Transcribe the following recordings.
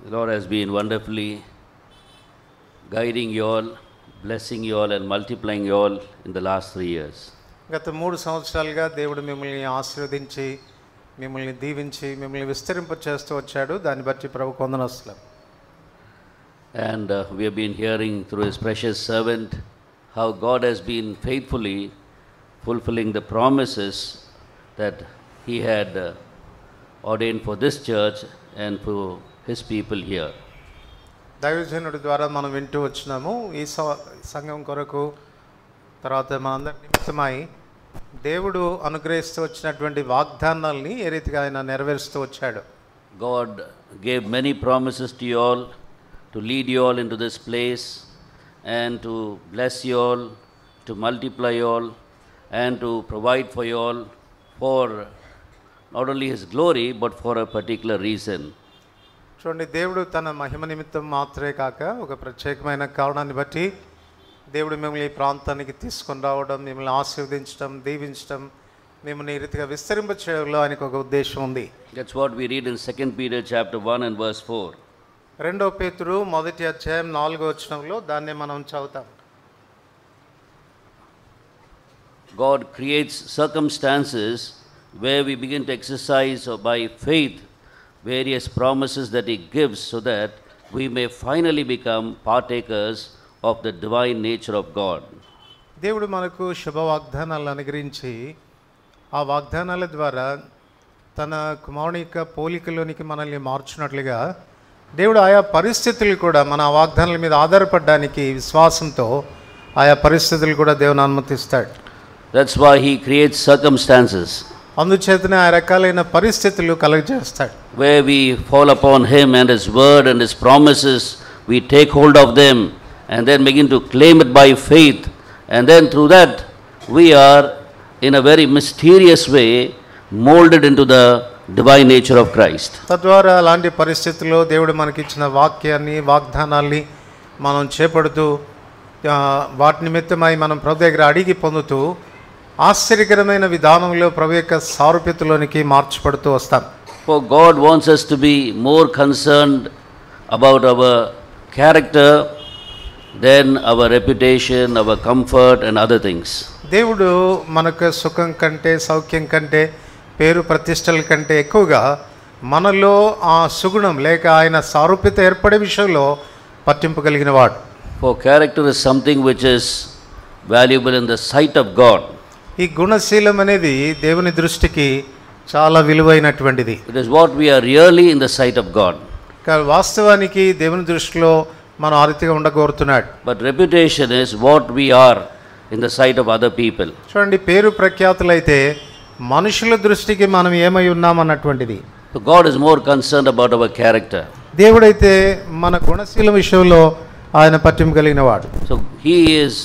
The Lord has been wonderfully guiding you all, blessing you all and multiplying you all in the last 3 years. గత 3 సంవత్సరాలుగా దేవుడు మిమ్మల్ని ఆశీర్వదించి మిమ్మల్ని దీవించి మిమ్మల్ని విస్తరింప చేస్తూ వచ్చాడు. దాన్ని బట్టి ప్రభువుకు వందనాలు. And we have been hearing through his precious servant how God has been faithfully fulfilling the promises that he had ordained for this church and for his people here. దైవజనుడి ద్వారా మనం వింటూ వచ్చినాము. ఈ సంఘం కొరకు తర్వాత మనందరి నిమిత్తమై దేవుడు అనుగ్రహిస్తూ వచ్చినటువంటి వాగ్దానాల్ని ఏ రీతిగా ఆయన నెరవేరుస్తూ వచ్చాడు. God gave many promises to you all to lead you all into this place and to bless you all, to multiply you all and to provide for you all for not only his glory but for a particular reason. చూడండి, దేవుడు తన మహిమ నిమిత్తం మాత్రమే కాక ఒక ప్రత్యేకమైన కారణాన్ని బట్టి దేవుడు మిమ్మల్ని ఈ ప్రాంతానికి తీసుకొని రావడం, మిమ్మల్ని ఆశీర్వదించడం, దీవించడం, మిమ్మల్ని ఈ రీతిగా విస్తరింప చేయడంలో ఆయనకు ఒక ఉద్దేశం ఉంది. That's what we read in 2 Peter chapter 1 and verse 4. 2 పేతురు 1వ అధ్యాయం 4వ వచనంలో దాన్నే మనం చదువుతాం. God creates circumstances where we begin to exercise by faith various promises that he gives so that we may finally become partakers of the divine nature of God. దేవుడు మనకు శుభ వాగ్దానాలను అనుగ్రహించి ఆ వాగ్దానాల ద్వారా తన కుమారుని యొక్క పోలికలోనికి మనల్ని మార్చినట్లుగా దేవుడు ఆయా పరిస్థితులు కూడా మన వాగ్దానాల మీద ఆధారపడడానికి విశ్వాసంతో ఆయా పరిస్థితులు కూడా దేవుని అనుమతిస్తాడు. That's why he creates circumstances అందుచేతనే ఆ రకాలైన పరిస్థితులు కలుగజేస్తాడు. where we fall upon him and his word and his promises, we take hold of them and then begin to claim it by faith, and then through that we are in a very mysterious way molded into the divine nature of Christ. తద్వారా అలాంటి పరిస్థితుల్లో దేవుడు మనకిచ్చిన వాక్యాన్ని వాగ్దానాల్ని మనం చేపడుతూ వాటి నిమిత్తమై మనం ప్రభు దగ్గర అడిగి పొందుతూ ఆశ్చర్యకరమైన విధానంలో ప్రభు యొక్క సారూప్యతలోనికి మార్చబడుతూ వస్తాం. For God wants us to be more concerned about our character than our reputation, our comfort and other things. దేవుడు మనకు సుఖం కంటే సౌఖ్యం కంటే పేరు ప్రతిష్టల కంటే ఎక్కువగా మనలో ఆ సుగుణం లేక ఆయన సారూప్యత ఏర్పడే విషయంలో పట్టింపు కలిగిన వాడు. For character is something which is valuable in the sight of God. ఈ గుణశీలం అనేది దేవుని దృష్టికి చాలా విలువైనటువంటిది. It is what we are really in the sight of God. వాస్తవానికి దేవుని దృష్టిలో మనం ఆ రీతిగా ఉండగోరుతున్నాడు. But reputation is what we are in the sight of other people. చూడండి, పేరు ప్రఖ్యాతులైతే మనుషుల దృష్టికి మనం ఏమై ఉన్నామన్నటువంటిది. So God is more concerned about our character. దేవుడైతే మన గుణశీలం విషయంలో ఆయన పట్టింపు కలిగిన వాడు. So he is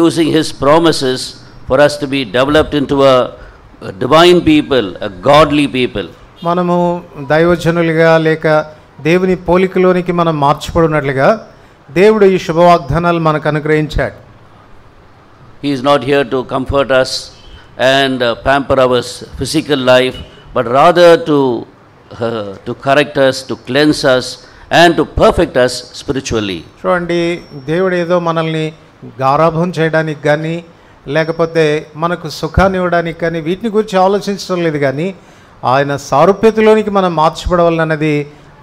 using his promises for us to be developed into a divine people, a godly people. మనము దైవజనులుగా లేక దేవుని పోలికలోనికి మనం మార్చబడినట్లుగా దేవుడు ఈ శుభవాగ్దానాలు మనకు అనుగ్రహించాడు. He is not here to comfort us and pamper our physical life, but rather to correct us, to cleanse us and to perfect us spiritually. చూడండి, దేవుడు ఏదో మనల్ని గారాభం చేయడానికి కానీ లేకపోతే మనకు సుఖాన్ని ఇవ్వడానికి కానీ వీటిని గురించి ఆలోచించడం లేదు, కానీ ఆయన సారూప్యతలోనికి మనం మార్చబడవాలన్నది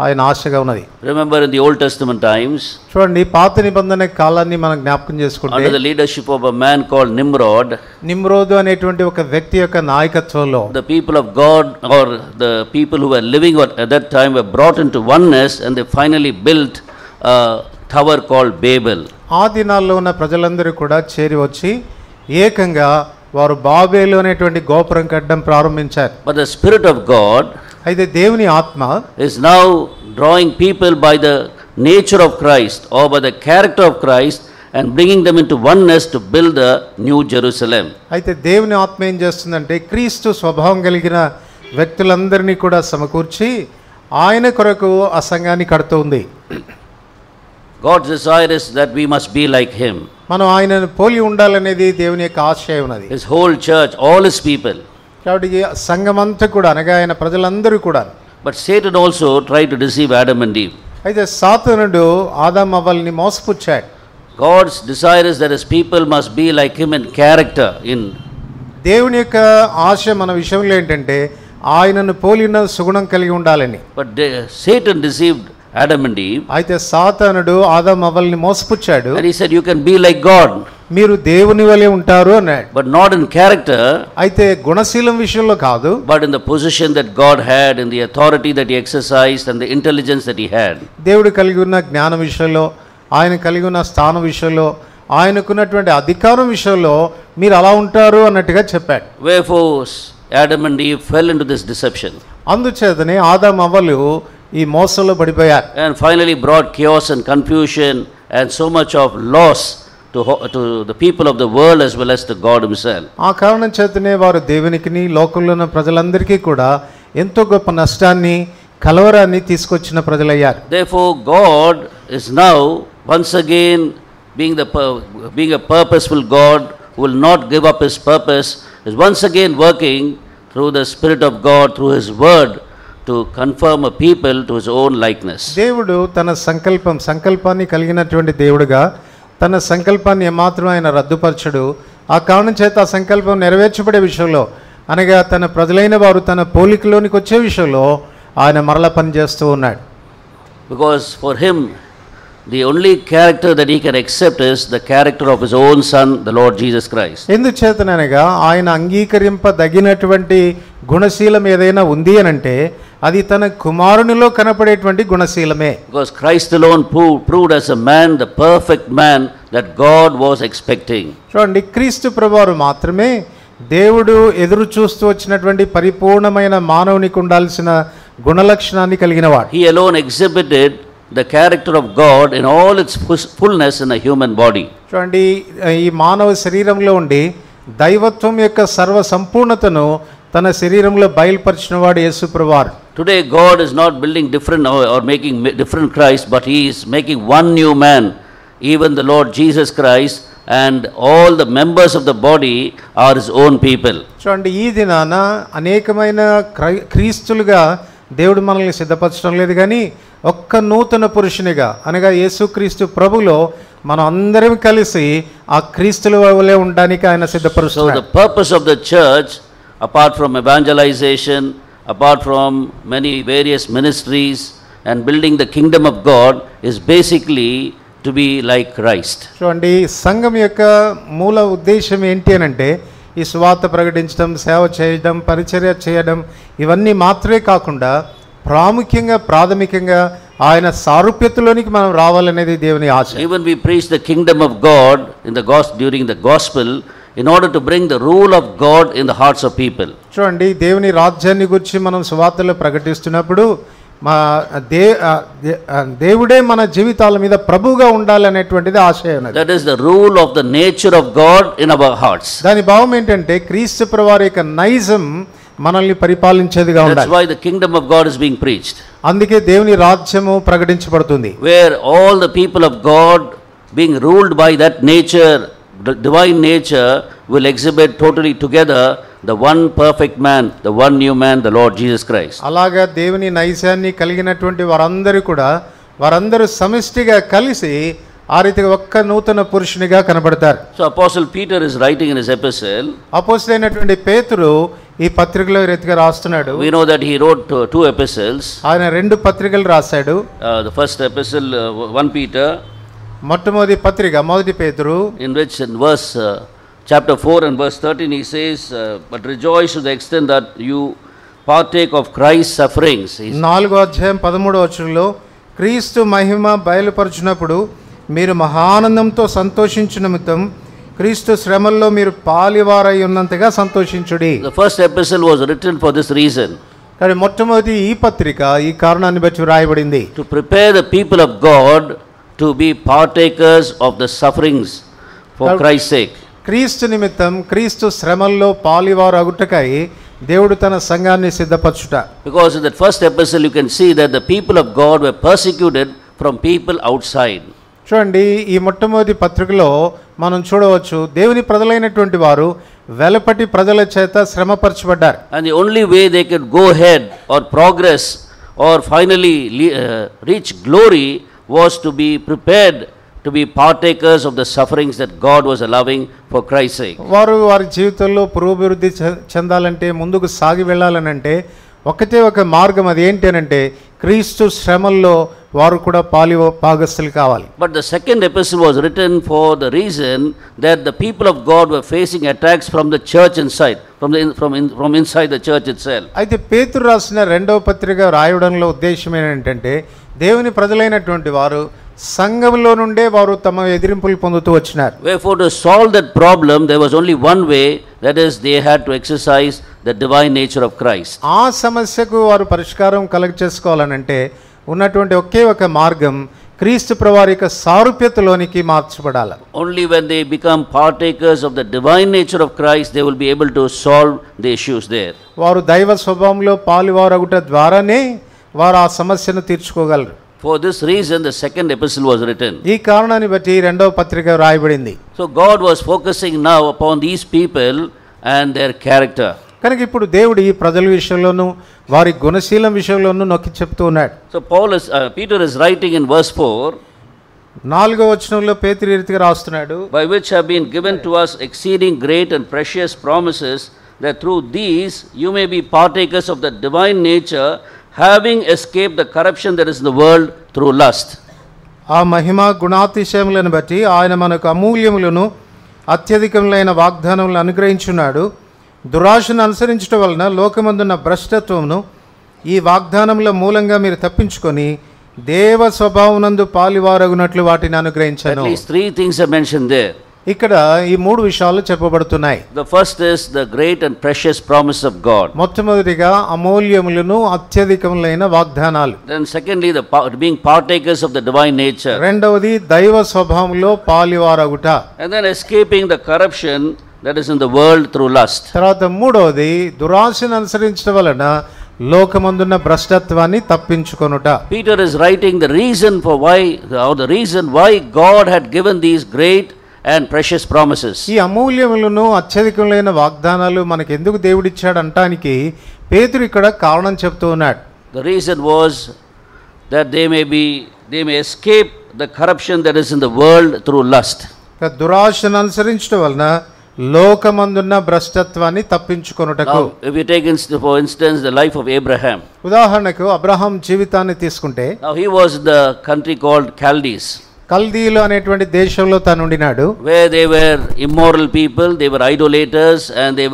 ఆయన ఆశగా ఉన్నది. Remember in the Old Testament times, చూడండి, పాత నిబంధన కాలాన్ని మనం జ్ఞాపకం చేసుకుంటే under the leadership of a man called Nimrod, నిమ్రోదు అనేటువంటి ఒక వ్యక్తి యొక్క నాయకత్వంలో the people of God or the people who were living at that time were brought into oneness and they finally built a tower called Babel. ఆ దినాల్లో ఉన్న ప్రజలందరూ కూడా చేరి వచ్చి ఏకంగా వారు బాబేలు అనేటువంటి గోపురం కట్టడం ప్రారంభించారు. But the Spirit of God అయితే దేవుని ఆత్మ is now drawing people by the nature of Christ or by the character of Christ and bringing them into oneness to build the new Jerusalem. అయితే దేవుని ఆత్మ ఏం చేస్తుందంటే క్రీస్తు స్వభావం కలిగిన వ్యక్తులందరినీ కూడా సమకూర్చి ఆయన కొరకు ఆ సంఘాన్ని కడుతుంది. God's desire is that we must be like him. మనం ఆయనను పోలి ఉండాలనేది దేవుని యొక్క ఆశయం ఉన్నది. His whole church, all his people. కాబట్టి సంఘమంతా కూడా అనగా ఆయన ప్రజలందరూ కూడా. But Satan also tried to deceive Adam and Eve. అయితే సాతానుడు ఆదాము అవ్వల్ని మోసపుచ్చాడు. God's desire is that his people must be like him in character. దేవుని యొక్క ఆశ మన విషయంలో ఏంటంటే ఆయనను పోలిన సుగుణం కలిగి ఉండాలని. But Satan deceived Adam and Eve. అయితే సాతానుడు ఆదాము అవ్వల్ని మోసపుచ్చాడు. And he said, you can be like God. మీరు దేవుని వలె ఉంటారు అన్నాడు. But not in character. అయితే గుణశీలం విషయంలో కాదు. But in the position that God had, in the authority that he exercised, and the intelligence that he had. దేవుడు కలిగి ఉన్న జ్ఞానం విషయంలో, ఆయన కలిగి ఉన్న స్థానం విషయంలో, ఆయనకున్నటువంటి అధికారం విషయంలో మీరు అలా ఉంటారు అన్నట్టుగా చెప్పాడు. Wherefore Adam and Eve fell into this deception. అందుచేతనే ఆదాము అవ్వలు ఈ మోసంలో పడిపోయారు. And finally brought chaos and confusion and so much of loss to the people of the world as well as to God himself. ఆ కారణం చేతనే వారు దేవునికిని లోకంలో ఉన్న ప్రజలందరికీ కూడా ఎంతో గొప్ప నష్టాన్ని కలవరాన్ని తీసుకొచ్చిన ప్రజలయ్యారు. Therefore God is now once again being a purposeful God who will not give up his purpose, is once again working through the Spirit of God, through his word, to confirm a people to his own likeness. దేవుడు తన సంకల్పాన్ని కలిగినటువంటి దేవుడుగా తన సంకల్పాన్ని ఏమాత్రం ఆయన రద్దుపరచడు. ఆ కారణం చేత ఆ సంకల్పం నెరవేర్చబడే విషయంలో, అనగా తన ప్రజలైన వారు తన పోలికలోనికి వచ్చే విషయంలో ఆయన మరల పని చేస్తూ ఉన్నాడు. Because for him the only character that he can accept is the character of his own son, the Lord Jesus Christ. ఎందుచేతనగా ఆయన అంగీకరింపదగినటువంటి గుణశీలం ఏదైనా ఉంది అనంటే అది తన కుమారునిలో కనపడేటువంటి గుణశీలమే. Because Christ alone proved as a man the perfect man that God was expecting. చూడండి, క్రీస్తు ప్రభువారు మాత్రమే దేవుడు ఎదురు చూస్తూ వచ్చినటువంటి పరిపూర్ణమైన మానవునికి ఉండాల్సిన గుణలక్షణాన్ని కలిగినవాడు. He alone exhibited the character of God in all its fullness in a human body. చూడండి, ఈ మానవ శరీరంలో ఉండి దైవత్వం యొక్క సర్వ సంపూర్ణతను తన శరీరంలో బయలుపరిచినవాడు యేసు ప్రభువారు. Today God is not building different or making different Christ, but he is making one new man, even the Lord Jesus Christ, and all the members of the body are his own people. చూడండి, ఈ దినాన అనేకమైన క్రీస్తులుగా దేవుడు మనల్ని సిద్ధపరచడం లేదు, కానీ ఒక్క నూతన పురుషునిగా అనగా యేసుక్రీస్తు ప్రభులో మనం అందరం కలిసి ఆ క్రీస్తుల వలె ఉండడానికి ఆయన సిద్ధపరుస్తున్నాడు. So the purpose of the church, apart from evangelization, apart from many various ministries and building the kingdom of God, is basically to be like Christ. చూడండి, సంఘం యొక్క మూల ఉద్దేశం ఏంటి అనంటే ఈ సువార్త ప్రకటించడం, సేవ చేయడం, పరిచర్య చేయడం, ఇవన్నీ మాత్రమే కాకుండా ప్రాథమికంగా ఆయన సారూప్యతలోనికి మనం రావాలనేది దేవుని ఆశ. Even we preach the kingdom of God in the during the gospel in order to bring the rule of God in the hearts of people. చూడండి, దేవుని రాజ్యాన్ని గురించి మనం సువార్తలో ప్రకటిస్తున్నప్పుడు దేవుడే మన జీవితాల మీద ప్రభువుగా ఉండాలనేటువంటిది ఆశయం. That is the rule of the nature of God in our hearts. దాని భావం ఏంటంటే క్రీస్తు ప్రభువారి యొక్క నైజం మనల్ని పరిపాలించేదిగా ఉండాలి. That's why the kingdom of God is being preached. అందుకే దేవుని రాజ్యము ప్రకటించబడుతుంది. Where all the people of God being ruled by that nature, the divine nature, will exhibit totally together the one perfect man, the one new man, the Lord Jesus Christ. అలాగా దేవుని నైజాన్ని కలిగినటువంటి వారందరూ సమిష్టిగా కలిసి ఆ రీతిగా ఒక్క నూతన పురుషునిగా కనబడతారు. So Apostle Peter is writing in his epistle. అపోస్తలుడైనటువంటి పేతురు ఈ పత్రికలో ఈ రీతిగా రాస్తున్నాడు. We know that he wrote two epistles. ఆయన రెండు పత్రికలు రాశాడు. The first epistle 1 Peter, మొట్టమొదటి పత్రిక మొదటి పేతురు, in which in verse chapter 4 and verse 13 he says, but rejoice to the extent that you partake of Christ's sufferings. 4వ అధ్యాయం 13వ వచనంలో క్రీస్తు మహిమ బయలుపరచునప్పుడు మీరు మహానందంతో సంతోషించు నిమిత్తం క్రీస్తు శ్రమల్లో మీరు పాలివారై ఉన్నంతగా సంతోషించుడి. The first epistle was written for this reason. కానీ మొట్టమొదటి ఈ పత్రిక ఈ కారణాన్ని బట్టి రాయబడింది. To prepare the people of God to be partakers of the sufferings for Christ's sake. క్రీస్తు నిమిత్తం క్రీస్తు శ్రమల్లో పాలివారు అగుటకై దేవుడు తన సంఘాన్ని సిద్ధపరచుట. Because in that first epistle you can see that the people of God were persecuted from people outside. చూడండి, ఈ మొట్టమొదటి పత్రికలో మనం చూడవచ్చు దేవుని ప్రజలైనటువంటి వారు వెలపటి ప్రజల చేత శ్రమపరచబడ్డారు. And the only way they could go ahead or progress or finally reach glory was to be prepared to be partakers of the sufferings that God was allowing for Christ's sake. వారు వారి జీవితంలో పురోభివృద్ధి చెందాలంటే, ముందుకు సాగి వెళ్ళాలనంటే ఒకటే ఒక మార్గం, అది ఏంటి అనంటే క్రీస్తు శ్రమల్లో వారు కూడా భాగస్థులు కావాలి. But the second epistle was written for the reason that the people of God were facing attacks from the church inside, from inside the church itself. అయితే పేతురు రాసిన రెండవ పత్రిక రాయడంలో ఉద్దేశం ఏంటంటే దేవుని ప్రజలైనటువంటి వారు సంఘంలో నుండే వారు తమ ఎదిరింపులు పొందుతూ వచ్చినారు. Wherefore to solve that problem there was only one way, that is they had to exercise the divine nature of Christ. ఆ సమస్యకు వారు పరిష్కారం కలుగచేసుకోవాలనంటే ఉన్నటువంటి ఒకే ఒక మార్గం క్రీస్తు ప్రభువారి యొక్క సారూప్యతలోనికి మార్చబడాలి. Only when they become partakers of the divine nature of Christ they will be able to solve the issues there. వారు దైవ స్వభావంలో పాలువారగుట ద్వారానే వారు ఆ సమస్యను తీర్చుకోగలరు. For this reason the second epistle was written. ఈ కారణాన్ని బట్టి రెండవ పత్రిక రాయబడింది. So God was focusing now upon these people and their character. కనుక ఇప్పుడు దేవుడు ఈ ప్రజల విషయంలోనూ వారి గుణశీలం విషయంలోనూ నొక్కి చెప్తూ ఉన్నాడు. So Peter is writing in verse 4, 4వ వచనంలో పేతురు ఈ రీతిగా రాస్తున్నాడు, by which have been given to us exceeding great and precious promises, that through these you may be partakers of the divine nature, having escaped the corruption that is in the world through lust. ఆ మహిమ గుణాతిశయములను బట్టి ఆయన మనకు అమూల్యములను అత్యధికములైన వాగ్దానములను అనుగ్రహించున్నాడు. దురాశను అనుసరించడం వలన లోకమందున్న భ్రష్టత్వమును ఈ వాగ్దానముల మూలంగా మీరు తప్పించుకొని దేవ స్వభావనందు పాలివారగునట్లు వాటిని అనుగ్రహించాను. At least 3 things are mentioned there. ఇక్కడ ఈ 3 విషయాలు చెప్పబడుతున్నాయి. The first is the great and precious promise of God. మొట్టమొదటిగా అమూల్యములను అత్యధికములైన వాగ్దానాలు. Then secondly being partakers of the divine nature. రెండవది దైవ స్వభావంలో పాలివారగుట. And then escaping the corruption that is in the world through lust. తర్వాత మూడవది దురాశను అనుసరించడం వలన లోకమందున్న భ్రష్టత్వాన్ని తప్పించుకొనుట. Peter is writing the reason why God had given these great and precious promises. ఈ అమూల్యములను అత్యధికములైన వాగ్దానాలు మనకు ఎందుకు దేవుడిచ్చాడు అంటానికి పేతురు ఇక్కడ కారణం చెప్తూ ఉన్నాడు. The reason was that they may escape the corruption that is in the world through lust. దురాశను అనుసరించడం వలన లోకమందున్న భ్రష్టత్వాన్ని తప్పించుకొనుటకు. Now if you take for instance the life of Abraham. ఉదాహరణకు అబ్రహాం జీవితాన్ని తీసుకుంటే, Now he was in the country called Chaldees. కల్దీలు అనేటువంటి దేశంలో తాను ఉండినాడు. Where they were immoral people, they were idolaters, and they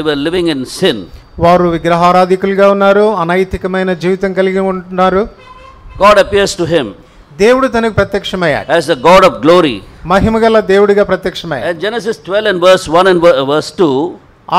were living in sin. వారు విగ్రహారాధికులుగా ఉన్నారు, అనైతికమైన జీవితం కలిగి ఉంటున్నారు. God appears to him దేవుడు తనకు ప్రత్యక్షమయ్యాడు as the God of glory. మహిమగల దేవుడిగా ప్రత్యక్షమయ్యాడు. And Genesis 12 and verse 1 and verse 2,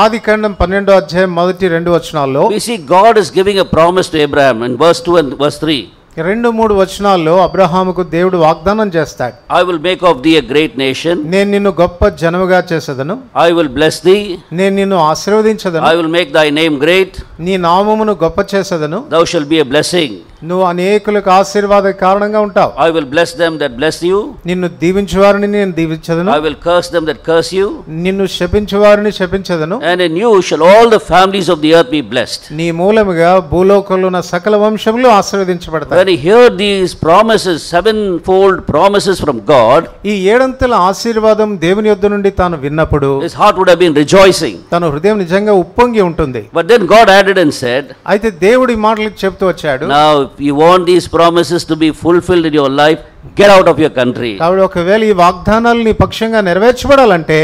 ఆదికాండం 12వ అధ్యాయం మొదటి 2 వచనాల్లో we see God is giving a promise to Abraham in verse 2 and verse 3. 2-3 వచనాల్లో అబ్రహాముకు దేవుడు వాగ్దానం చేస్తాడు. I will make of thee a great nation. నేను నిన్ను గొప్ప జనముగా చేసేదను. I will bless thee. నేను నిన్ను ఆశీర్వదించదను. I will make thy name great. నీ నామమును గొప్ప చేసేదను. Thou shalt be a blessing. నువ్వు అనేకులకు ఆశీర్వాద కారణంగా ఉంటావు. I will bless them that bless you. నిన్ను దీవించు వారిని నేను దీవించదను. I will curse them that curse you. నిన్ను శపించు వారిని శపించదను. And in you shall all the families of the earth be blessed. నీ మూలముగా భూలోకంలో ఉన్న సకల వంశములు ఆశీర్వదించబడతాయి. When he heard these promises, 7-fold promises from God, ఈ 7 ఆశీర్వాదం దేవుని యొద్ద నుండి తాను విన్నప్పుడు his heart would have been rejoicing. తన హృదయం నిజంగా ఉప్పొంగి ఉంటుంది. But then God added and said, అయితే దేవుడి మాటలు చెప్తూ వచ్చాడు, now if you want these promises to be fulfilled in your life, get out of your country. కాబట్టి ఒకవేళ ఈ వాగ్దానాలు నీ పక్షంగా నెరవేర్చబడాలంటే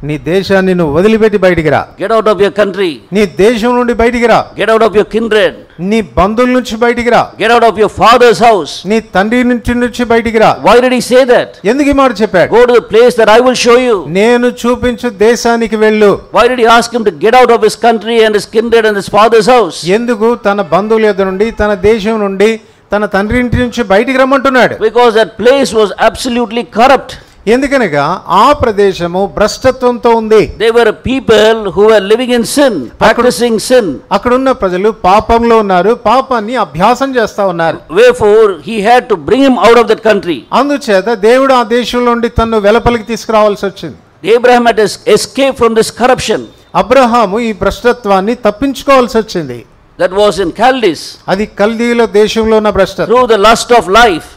నీ దేశాన్ని నువ్వు వదిలిపెట్టి బయటికి రా. Get out of your country. నీ దేశం నుండి బయటికి రా. Get out of your kindred. నీ బంధువుల నుంచి బయటికి రా. Get out of your father's house. నీ తండ్రి నుంచి బయటికి రా. Why did he say that? ఎందుకు ఈ మాట చెప్పాడు? Go to the place that I will show you. నేను చూపించు దేశానికి వెళ్ళు. Why did he ask him to get out of his country and his kindred and his father's house? ఎందుకు తన బంధువుల యొద్ద నుండి తన దేశం నుండి తన తండ్రి ఇంటి నుంచి బయటికి రమ్మంటున్నాడు? Because that place was absolutely corrupt. ఎందుకనగా ఆ ప్రదేశము భ్రష్టత్వంతో ఉంది. They were people who were living in sin, practicing sin. అక్కడ ఉన్న ప్రజలు పాపంలో ఉన్నారు, పాపాన్ని అభ్యాసం చేస్తా ఉన్నారు. Wherefore he had to bring him out of that country. అందుచేత దేవుడు ఆ దేశం నుండి తన్ను వెలుపలికి తీసుకురావాల్సి వచ్చింది. Abraham had escaped from this corruption. Abraham ఈ భ్రష్టత్వాన్ని తప్పించుకోవాల్సి వచ్చింది. that was in Chaldees. అది కల్దీల దేశంలో ఉన్న భ్రష్టత. Through the lust of life.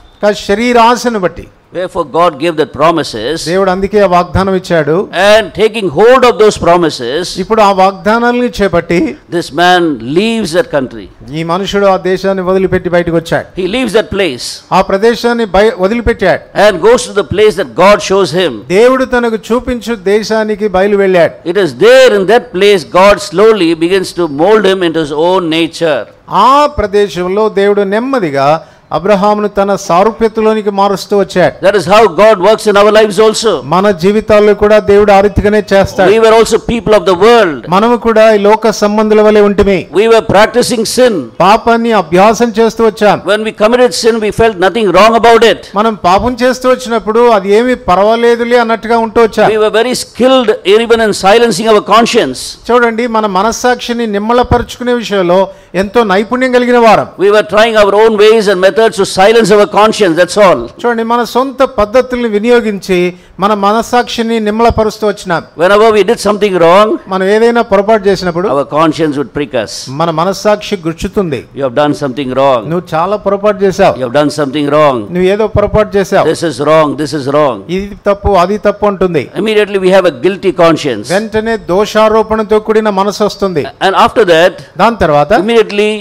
శరీరాశను బట్టి. Wherefore God gave that promises. దేవుడు అందుకే ఆ వాగ్దానం ఇచ్చాడు. And taking hold of those promises. ఇప్పుడు ఆ వాగ్దానాలను చేపట్టి this man leaves that country. ఈ మనుషుడు ఆ దేశాన్ని వదిలిపెట్టి బయటకు వచ్చాడు. He leaves that place. ఆ ప్రదేశాన్ని వదిలిపెట్టాడు. And goes to the place that God shows him. దేవుడు తనకు చూపించు దేశానికి బయలు వెళ్ళాడు. It is there in that place God slowly begins to mold him into his own nature. ఆ ప్రదేశంలో దేవుడు నెమ్మదిగా అబ్రహామును తన సారూప్యతలోనికి మారుస్తూ వచ్చాడు. That is how God works in our lives also. మన జీవితాల్లో కూడా దేవుడు ఆ రీతిగానే చేస్తాడు. We were also people of the world. మనము కూడా ఈ లోక సంబంధుల వలె ఉంటిమి. We were practicing sin. పాపాన్ని అభ్యాసం చేస్తూ వచ్చాం. When we committed sin, we felt nothing wrong about it. మనం పాపం చేస్తూ వచ్చినప్పుడు అది ఏమీ పర్వాలేదులే అన్నట్టుగా ఉంటూ వచ్చాం. We were very skilled even in silencing our conscience. చూడండి, మన మనస్సాక్షిని నిమ్మళపరుచుకునే విషయంలో ఎంతో నైపుణ్యం కలిగిన వారం. We were trying our own ways and methods to silence our conscience, that's all. చూడండి, మన సొంత పద్ధతుల్ని వినియోగించి మన మనస్సాక్షిని నిమ్మళపరుస్తూ వచ్చినాం. Whenever we did something wrong, మనం ఏదైనా పొరపాటు చేసినప్పుడు our conscience would prick us. మన మనస్సాక్షి గుర్చుతుంది. You have done something wrong. నువ్వు చాలా పొరపాటు చేశావు. You have done something wrong. నువ్వు ఏదో పొరపాటు చేశావు. This is wrong, this is wrong. ఇది తప్పు, అది తప్పు అంటుంది. Immediately we have a guilty conscience. వెంటనే దోషారోపణతో కూడిన మనసు వస్తుంది. And after that, దాని తర్వాత immediately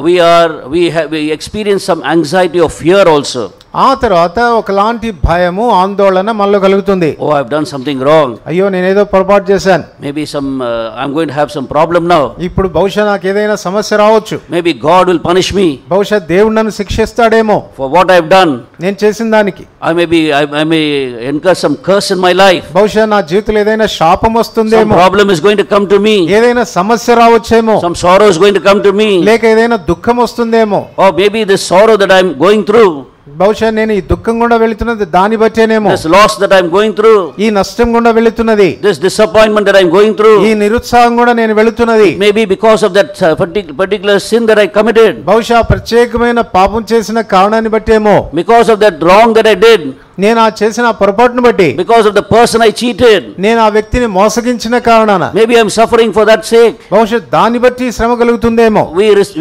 we experience some anxiety or fear also. ఆ తర్వాత ఒకలాంటి భయము ఆందోళన మనలో కలుగుతుంది. Oh, I have done something wrong. అయ్యో, నేనేదో పొరపాటు చేశాను. Maybe I'm going to have some problem now. ఇప్పుడు బహుశా నాకు ఏదైనా సమస్య రావచ్చు. Maybe God will punish me. బహుశా దేవుడు నన్ను శిక్షిస్తాడేమో for what I have done. నేను చేసిన దానికి. I may incur some curse in my life. బహుశా నా జీవితంలో ఏదైనా శాపం వస్తుందేమో. Some problem is going to come to me. ఏదైనా సమస్య రావచ్చేమో. Some sorrow is going to come to me. లేక ఏదైనా దుఃఖం వస్తుందేమో. Or maybe this sorrow that I am going through, బహుశా నేను ఈ దుఃఖం గుండా వెళుతున్నది దాని బట్టేనేమో. this loss that I am going through, ఈ నష్టం గుండా వెళుతున్నది, this disappointment that I am going through, ఈ నిరుత్సాహం కూడా నేను వెళుతున్నది, maybe because of that particular sin that I committed, బహుశా ప్రత్యేకమైన పాపం చేసిన కారణాన్ని బట్టేమో, because of that wrong that I did, నేను ఆ చేసిన పొరపాటును బట్టి, because of the person I cheated, నేను ఆ వ్యక్తిని మోసగించిన కారణాన, maybe I am suffering for that sake. బహుశా దాన్ని బట్టి శ్రమ కలుగుతుందేమో.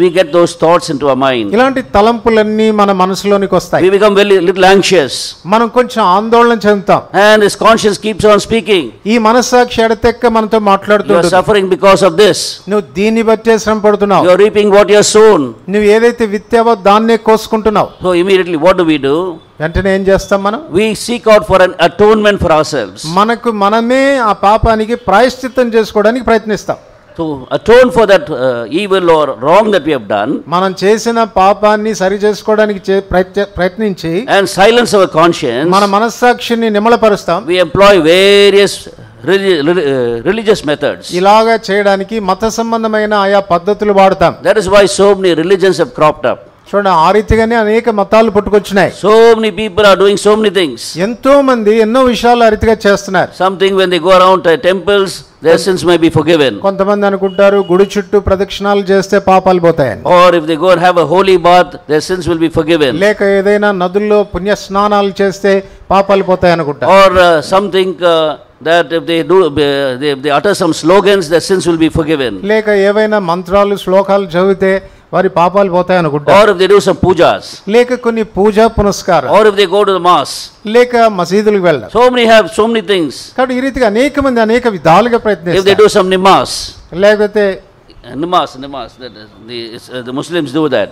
We get those thoughts into our mind. ఇలాంటి తలంపులన్నీ మన మనసులోనికి వస్తాయి. We become little anxious. మనం కొంచెం ఆందోళన చెందుతాం. And his conscience keeps on speaking. ఈ మనస్సాక్షి ఎడతెక్క మనతో మాట్లాడుతుంది. You are suffering because of this. నువ్వు దీన్ని బట్టే శ్రమ పడుతున్నావు. You are reaping what you have sown. నువ్వు ఏదైతే విత్తావో దాన్నే కోసుకుంటున్నావు. So immediately what do? వెంటనే ఏం చేస్తాం మనం? We seek out for an atonement for ourselves. మనకు మనమే ఆ పాపానికి ప్రాయశ్చిత్తం చేసుకోవడానికి ప్రయత్నిస్తాం. To atone for that evil or wrong that we have done. మనం చేసిన పాపాన్ని సరి చేసుకోవడానికి ప్రయత్నించి and silence our conscience. మన మనస్సాక్షిని నిమ్మళపరుస్తాం. We employ various religious methods. ఇలాగా చేయడానికి మత సంబంధమైన ఆయా పద్ధతులు వాడతాం. That is why so many religions have cropped up. చూడండి, ఆ రీతిగానే అనేక మతాలు పుట్టుకొచ్చినాయి. So many people are doing so many things. ఎంతో మంది ఎన్నో విషయాలు ఆ రీతిగా చేస్తున్నారు. Something when they go around temples, their sins may be forgiven. కొంతమంది అనుకుంటారు గుడి చుట్టూ ప్రదక్షిణాలు చేస్తే పాపాలు పోతాయని. Or if they go and have a holy bath, their sins will be forgiven. లేక ఏదైనా నదుల్లో పుణ్య స్నానాలు చేస్తే పాపాలు పోతాయి అనుకుంటారు. Or something that if they utter some slogans, their sins will be forgiven. లేక ఏవైనా మంత్రాలు శ్లోకాలు చదివితే వారి పాపాలు పోతాయి అనుకుంటారు. Or if they do some pujas. లేక కొన్ని పూజా పునస్కారం. Or if they go to the mass. లేక మసీదులకు వెళ్ళడం. So many have so many things. కాబట్టి ఈ రీతిగా అనేక మంది అనేక విధాలుగా ప్రయత్నిస్తారు. If they do some nimas. లేకపోతే Namas, that is, the Muslims do that.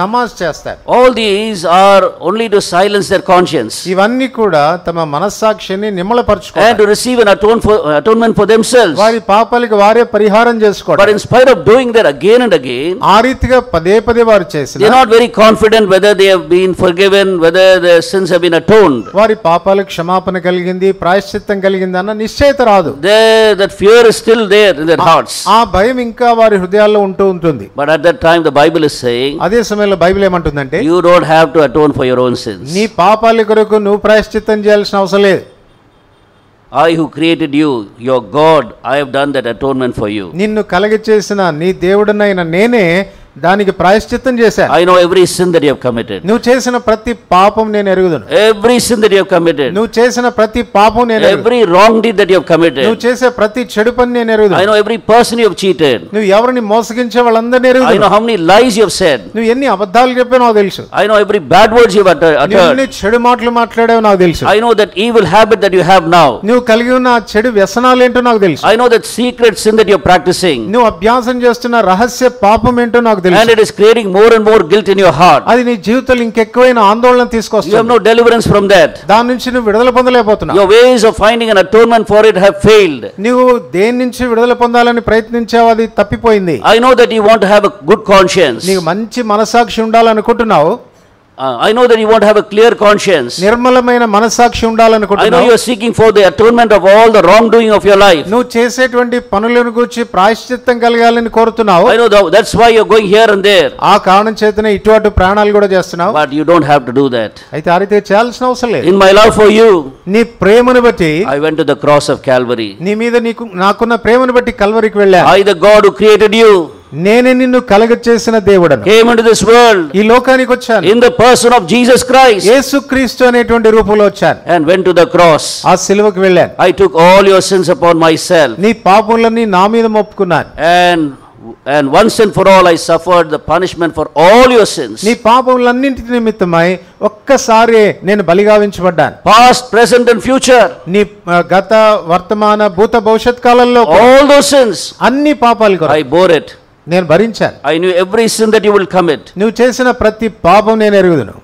నమాజ్ చేస్తారు. All these are only to silence their conscience. ఇవన్నీ కూడా తమ మనస్సాక్షిని నిమ్మళపరచుకోవడానికి and to receive an atonement for themselves. వారి పాపాలకు వారే పరిహారం చేసుకోవడం. But in spite of doing that again and again, ఆ రీతిగా పదే పదే వారు చేసిన, they are not very confident whether they have been forgiven, whether their sins have been atoned. వారి పాపాలకు క్షమాపణ కలిగింది, ప్రాయశ్చిత్తం కలిగింది అన్న నిశ్చయత రాదు. That fear is still there in their hearts. ఆ భయం ఇంకా వారి హృదయాల్లో ఉంటూ ఉంటుంది. But at that time the Bible is saying, అదే సమయంలో బైబిల్ ఏమంటుందంటే, you don't have to atone for your own sins. నీ పాపాల కొరకు నువ్వు ప్రాయశ్చిత్తం చేయాల్సిన అవసరం లేదు. I who created you, your God, I have done that atonement for you. నిన్ను కలగ చేసిన నీ దేవుడనైన నేనే దానికి ప్రాయశ్చిత్తం చేశాను. I know every sin that you have committed. నువ్వు చేసిన ప్రతి పాపం నేను ఎరుగుదును. Every sin that you have committed. నువ్వు చేసిన ప్రతి పాపం నేను ఎరుగుదును. Every wrong deed that you have committed. నువ్వు చేసే ప్రతి చెడు పని నేను ఎరుగుదును. I know every person you have cheated. నువ్వు ఎవరిని మోసగించే వాళ్ళందరినీ ఎరుగుదును. I know how many lies you have said. నువ్వు ఎన్ని అబద్ధాలు చెప్పావో నాకు తెలుసు. I know every bad words you have uttered. ఎన్ని చెడు మాటలు మాట్లాడావో నాకు తెలుసు. I know that evil habit that you have now. నువ్వు కలిగి ఉన్న చెడు వ్యసనాలు ఏంటో నాకు తెలుసు. I know that secret sin that you are practicing. నువ్వు అభ్యాసం చేస్తున్న రహస్య పాపం ఏంటో నాకు తెలుసు. And it is creating more and more guilt in your heart. అది నీ జీవితంలో ఇంకెక్కువైన ఆందోళన తీసుకొస్తుంది. You have no deliverance from that. దాని నుంచి నువ్వు విడుదల పొందలేకపోతున్నావు. Your ways of finding an atonement for it have failed. నువ్వు దేని నుంచి విడుదల పొందాలని ప్రయత్నించావు, అది తప్పిపోయింది. I know that you want to have a good conscience. నీకు మంచి మనసాక్షి ఉండాలనుకుంటున్నావు. I know that you want to have a clear conscience. నిర్మలమైన మనసాక్షి I know ఉండాలనుకుంటున్నావు. you are seeking for the atonement of all the wrongdoing of your life. నువ్వు చేసేటువంటి పనులను గురించి ప్రాయశ్చిత్తం కలగాలని కోరుతున్నావు. I know that's why you are going here and there. ఆ కారణం చేతనే ఇటు అటు ప్రాణాలు కూడా చేస్తున్నావు. But you don't have to do that. అయితే ఆ రీతి చేయాల్సిన అవసరం లేదు. In my love for you, నీ ప్రేమను బట్టి I went to the cross of Calvary. నీ మీద నాకున్న ప్రేమను బట్టి కల్వరికి వెళ్ళాను. I, the God who created you, నేనే నిన్ను కలగచేసిన దేవుడను, came into this world ఈ లోకానికి వచ్చాను. in the person of Jesus Christ యేసుక్రీస్తు అనేటువంటి రూపంలో వచ్చాను. and went to the cross. ఆ సిలువకు వెళ్ళాను. I took all your sins upon myself. నీ పాపములన్నీ నా మీద మోపుకున్నాను. And once and for all I suffered the punishment for all your sins. నీ పాపములన్నింటి నిమిత్తమై ఒక్కసారి నేను బలిగావించబడ్డాను. Past, present and future. నీ గత, వర్తమాన, భూత, భవిష్యత్ కాలంలో All those sins అన్ని పాపాలు కొరకు I bore it. నేను భరించాను. I knew every sin that you will commit. నువ్వు చేసిన ప్రతి పాపం నేను ఎరుగుదును.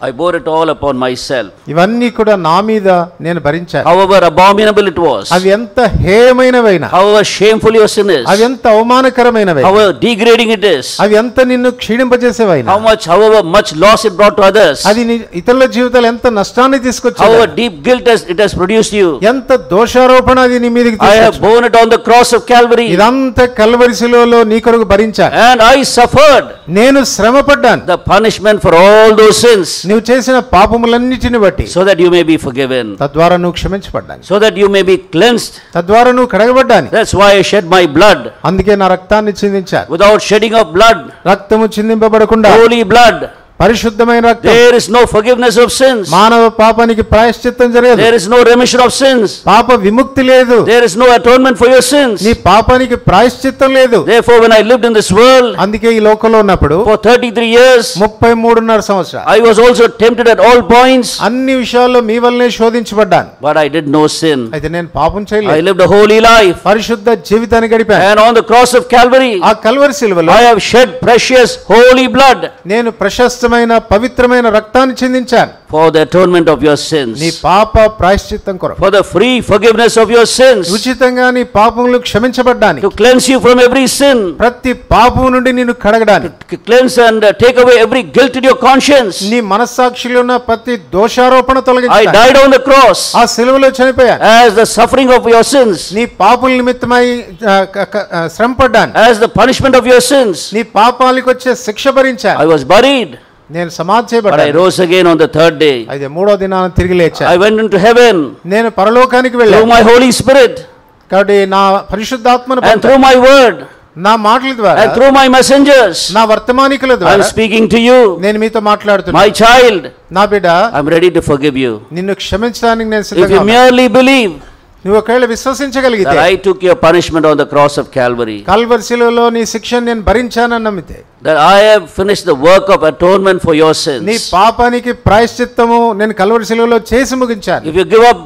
I bore it all upon myself. ఇవన్నీ కూడా నా మీద నేను భరించాను. However abominable it was. అవి ఎంత హేయమైనవైనా, However shameful your sin is. అవి ఎంత అవమానకరమైనవైనా, However degrading it is. అవి ఎంత నిన్ను క్షీణింపజేసేవైనా, However much loss it brought to others. అది ఇతరుల జీవితాలు ఎంత నష్టాన్ని తీసుకొచ్చింది, However deep guilt it has produced you. ఎంత దోషారోపణ అది నీ మీదకి I have తీసుకొచ్చింది. borne it on the cross of Calvary. ఇదంతా కల్వరి శిలువలో నీ కొరకు భరించాను. And I suffered నేను శ్రమపడ్డాను the punishment for all those sins. నువ్వు చేసిన పాపములన్నిటిని బట్టి, So that you may be forgiven. తద్వారా నువ్వు క్షమించబడ్డాను. So that you may be cleansed. తద్వారా నువ్వు కడగబడ్డాను. That's why I shed my blood. అందుకే నా రక్తాన్ని చిందించాను. Without shedding of blood, రక్తము చిందింపబడకుండా, holy blood, పరిశుద్ధమైన రక్తం, there is no forgiveness of sins. మానవ పాపానికి ప్రాయశ్చిత్తం జరగదు. There is no remission of sins. పాప విముక్తి లేదు. There is no atonement for your sins. నీ పాపానికి ప్రాయశ్చిత్తం లేదు. Therefore when I lived in this world అందుకే ఈ లోకంలో ఉన్నప్పుడు for 33 years, 33.5 సంవత్సరాలు I was also tempted at all points. అన్ని విషయాల్లో మీ వల్లనే శోధించబడ్డాను. But I did no sin. అయితే నేను పాపం I చేయలేదు. lived a holy life. పరిశుద్ధ జీవితాన్ని గడిపాను. And on the cross of Calvary, ఆ కల్వరి శిలువలో I have shed precious holy blood నేను ప్రశస్తమైన పవిత్రమైన రక్తాన్ని చిందించాను. for the atonement of your sins. నీ పాప ప్రాయశ్చిత్తం కొరకు, For the free forgiveness of your sins. ఉచితంగా నీ పాపములు క్షమించబడ్డానికి, To cleanse you from every sin. ప్రతి పాపము నుండి నిన్ను కడగడానికి, To cleanse and take away every guilt in your conscience. నీ మనస్సాక్షిలో ఉన్న ప్రతి దోషారోపణ I తొలగించడానికి died on the cross ఆ సిలువలో చనిపోయాను. as the suffering of your sins, నీ పాపుల నిమిత్తమై శ్రమపడ్డాను. as the punishment of your sins. నీ పాపాలకు వచ్చే శిక్ష భరించాను. I was buried, నేను సమాధి but I చేయబడ్డాను. rose again on the third day. అయితే 3వ దినాన తిరిగి లేచాను. I went into heaven నేను పరలోకానికి through వెళ్ళాను. my Holy Spirit కాబట్టి నా పరిశుద్ధాత్మను and through my word నా మాటల ద్వారా, and through my messengers. నా వర్తమానికుల I am ద్వారా speaking to you, నేను మీతో మాట్లాడుతున్నాను. my child. నా బిడ్డ, I am ready to forgive you. నిన్ను క్షమించడానికి నేను If సిద్ధంగా you ఉన్నాను. merely believe నువ్వు ఒకవేళ విశ్వసించగలిగితే, that I took your punishment on the cross of Calvary, Calvary శిలువలో నీ శిక్షను నేను భరించానని నమ్మితే, that I have finished the work of atonement for your నీ sins. పాపానికి ప్రాయశ్చిత్తము నేను కల్వరి శిలువలో చేసి ముగించాను. If you give up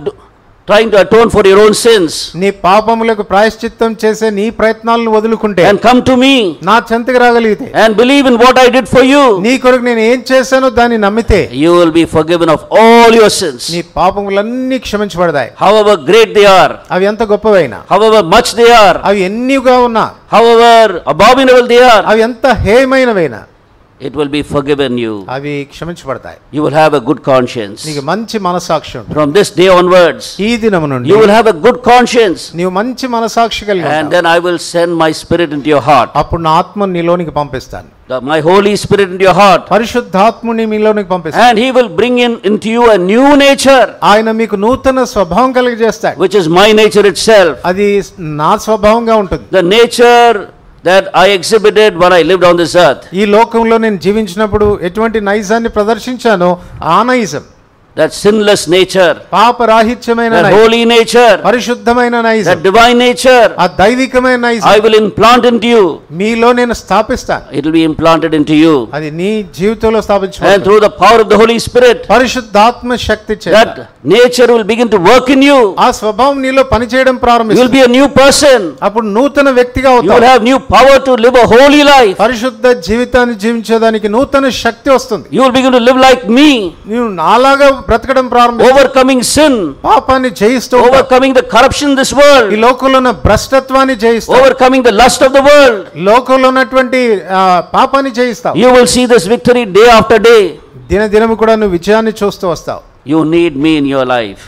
trying to atone for your own sins నీ పాపములకు ప్రాయశ్చిత్తం చేసే నీ ప్రయత్నాలను వదులుకుంటే, and come to me నా చెంతకు రాగలిగితే, and believe in what I did for you, నీ కొరకు నేను ఏం చేశానో దాన్ని నమ్మితే, you will be forgiven of all your sins. నీ పాపములన్నీ క్షమించబడతాయి. However great they are, అవి ఎంత గొప్పవైనా, however much they are, అవి ఎన్నిగా ఉన్నా, however abominable they are, అవి ఎంత హేయమైనవైనా, it will be forgiven you. అవి క్షమించబడతాయి. You will have a good conscience. నీకు మంచి మనసాక్షి ఉంటుంది. From this day onwards, ఈ దినము నుండి you will have a good conscience. నీవు మంచి మనసాక్షి కలిగి And ఉంటావు. then I will send my spirit into your heart. అప్పుడు నా ఆత్మను నీలోనికి పంపిస్తాను. My Holy Spirit into your heart. పరిశుద్ధాత్ముని మీలోనికి పంపిస్తాను. And He will bring into you a new nature, ఆయన మీకు నూతన స్వభావం కలిగజేస్తాడు. which is my nature itself. అది నా స్వభావంగా ఉంటుంది. The nature that I exhibited when I lived on this earth. ఈ లోకంలో నేను జీవించినప్పుడు ఎటువంటి నైజాన్ని ప్రదర్శించానో ఆ నైజం, that sinless nature, పాపరాహిత్యమైన that Nizam, holy nature, పరిశుద్ధమైన నైజం, that divine nature, ఆ దైవికమైన నైజం I will implant into you. మీలో నేను స్థాపిస్తాను. It will be implanted into you. అది నీ జీవితంలో And స్థాపించబడుతుంది. through the power of the Holy Spirit, పరిశుద్ధాత్మ శక్తి చేత that nature will begin to work in you. ఆ స్వభావం నీలో పనిచేయడం You will ప్రారంభిస్తుంది. be a new person. అప్పుడు నూతన వ్యక్తిగా You will అవుతావు. have new power to live a holy life. పరిశుద్ధ జీవితాన్ని జీవించేదానికి నూతన శక్తి వస్తుంది. You will begin to live like me, నీవు నాలాగా బ్రతకడం ప్రారంభిస్తావు. overcoming sin, పాపాన్ని జయిస్తూ ఉంటావు. overcoming the corruption in this ఈ world, లోకంలో ఉన్న భ్రష్టత్వాన్ని జయిస్తావు. overcoming the lust of the world. లోకంలో ఉన్నటువంటి పాపాన్ని జయిస్తావు. You will see this victory day after day. దినదినము కూడా నువ్వు విజయాన్ని చూస్తూ వస్తావు. You need me in your life.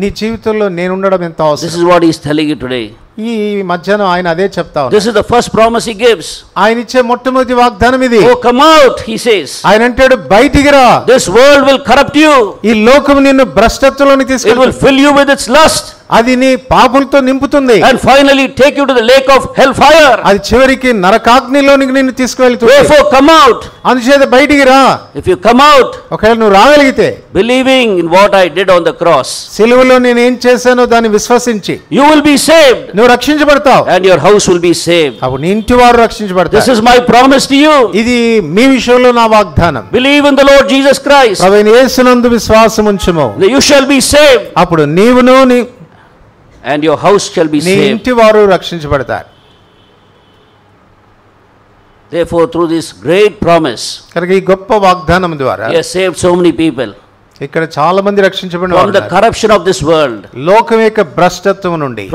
నీ జీవితంలో నేను ఉండడం ఎంత This అవసరం. is what he is telling you today. ఈ మధ్యాహ్నం ఆయన అదే చెప్తా ఉన్నారు. This is the first promise he gives. ఆయన ఇచ్చే మొట్టమొదటి వాగ్దానం ఇది. Oh, come out, he says. ఆయన అంటాడు బయటికి రా. This world will corrupt you. ఈ లోకం నిన్ను భ్రష్టత్వంలోకి It will తీసుకెళ్తుంది. fill you with its lust. అది నీ పాపులతో నింపుతుంది. And finally take you to the lake of hellfire. అది చివరికి నరకాగ్నిలోనికి నిన్ను తీసుకువెళ్తుంది. Therefore come out. అందుచేత బయటికి రా. If you come out, ఒకవేళ నువ్వు రాగలిగితే believing in what I did on the cross, సిలువలో నేను ఏం చేశానో దాన్ని విశ్వసించి you will be saved. నువ్వు రక్షించబడతావు. And your house will be saved. అప్పుడు నీ ఇంటి వారు This రక్షించబడతారు. is my promise to you. ఇది మీ విషయంలో నా వాగ్దానం. Believe in the Lord Jesus Christ. ప్రభువైన యేసునందు విశ్వాసం ఉంచుము. You shall be saved. అప్పుడు నీవును And your house shall be నీ saved. ఇంటి వారు రక్షించబడతారు. Therefore, through this great promise, కనుక ఈ గొప్ప వాగ్దానం ద్వారా he has saved so many people ఇక్కడ చాలా మంది రక్షించబడిన from వారు the ఉన్నారు. corruption of this world, లోకం యొక్క భ్రష్టత్వం నుండి,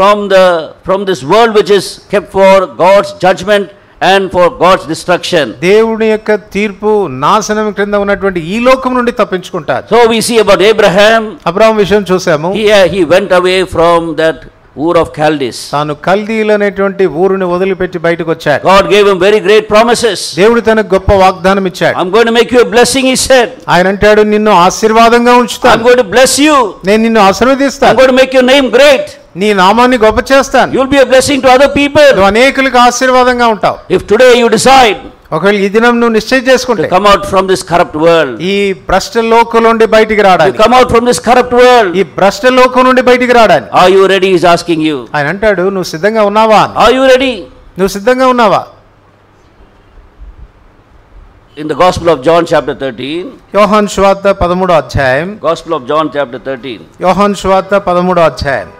from this world which is kept for God's judgment and for God's destruction. దేవుని యొక్క తీర్పు నాశనం క్రింద ఉన్నటువంటి ఈ లోకం నుండి తప్పించుకుంటారు. So we see about Abraham. అబ్రాహాం విషయం చూసాము. He went away from that Ur of Chaldees. తాను కల్దీలు అనేటువంటి ఊరుని వదిలిపెట్టి బయటకు వచ్చాడు. God gave him very great promises. దేవుడు తనకు గొప్ప వాగ్దానం ఇచ్చాడు. I'm going to make you a blessing, he said. ఆయన అంటాడు నిన్ను ఆశీర్వాదంగా I'm ఉంచుతాను. going to bless you. నేను నిన్ను I'm ఆశీర్వదిస్తాను. going to make your name great. నీ నామాన్ని గొప్ప చేస్తాను. You'll be a blessing to other people. నువ్వు అనేకులకు ఆశీర్వాదంగా ఉంటావు. If today you decide ఒకవేళ ఈ దినం నువ్వు నిశ్చయం చేసుకుంటే to come out from this corrupt world, ఈ భ్రష్ట లోకం నుండి బయటికి you రావడానికి, come out from this corrupt world, ఈ భ్రష్ట లోకం నుండి బయటికి రావడానికి are you ready? He's asking you. ఆయన అంటాడు నువ్వు సిద్ధంగా ఉన్నావా అని. Are you ready? నువ్వు సిద్ధంగా ఉన్నావా? In the Gospel of John chapter 13, యోహాను సువార్త 13వ అధ్యాయం, Gospel of John chapter 13, యోహాను సువార్త 13వ అధ్యాయం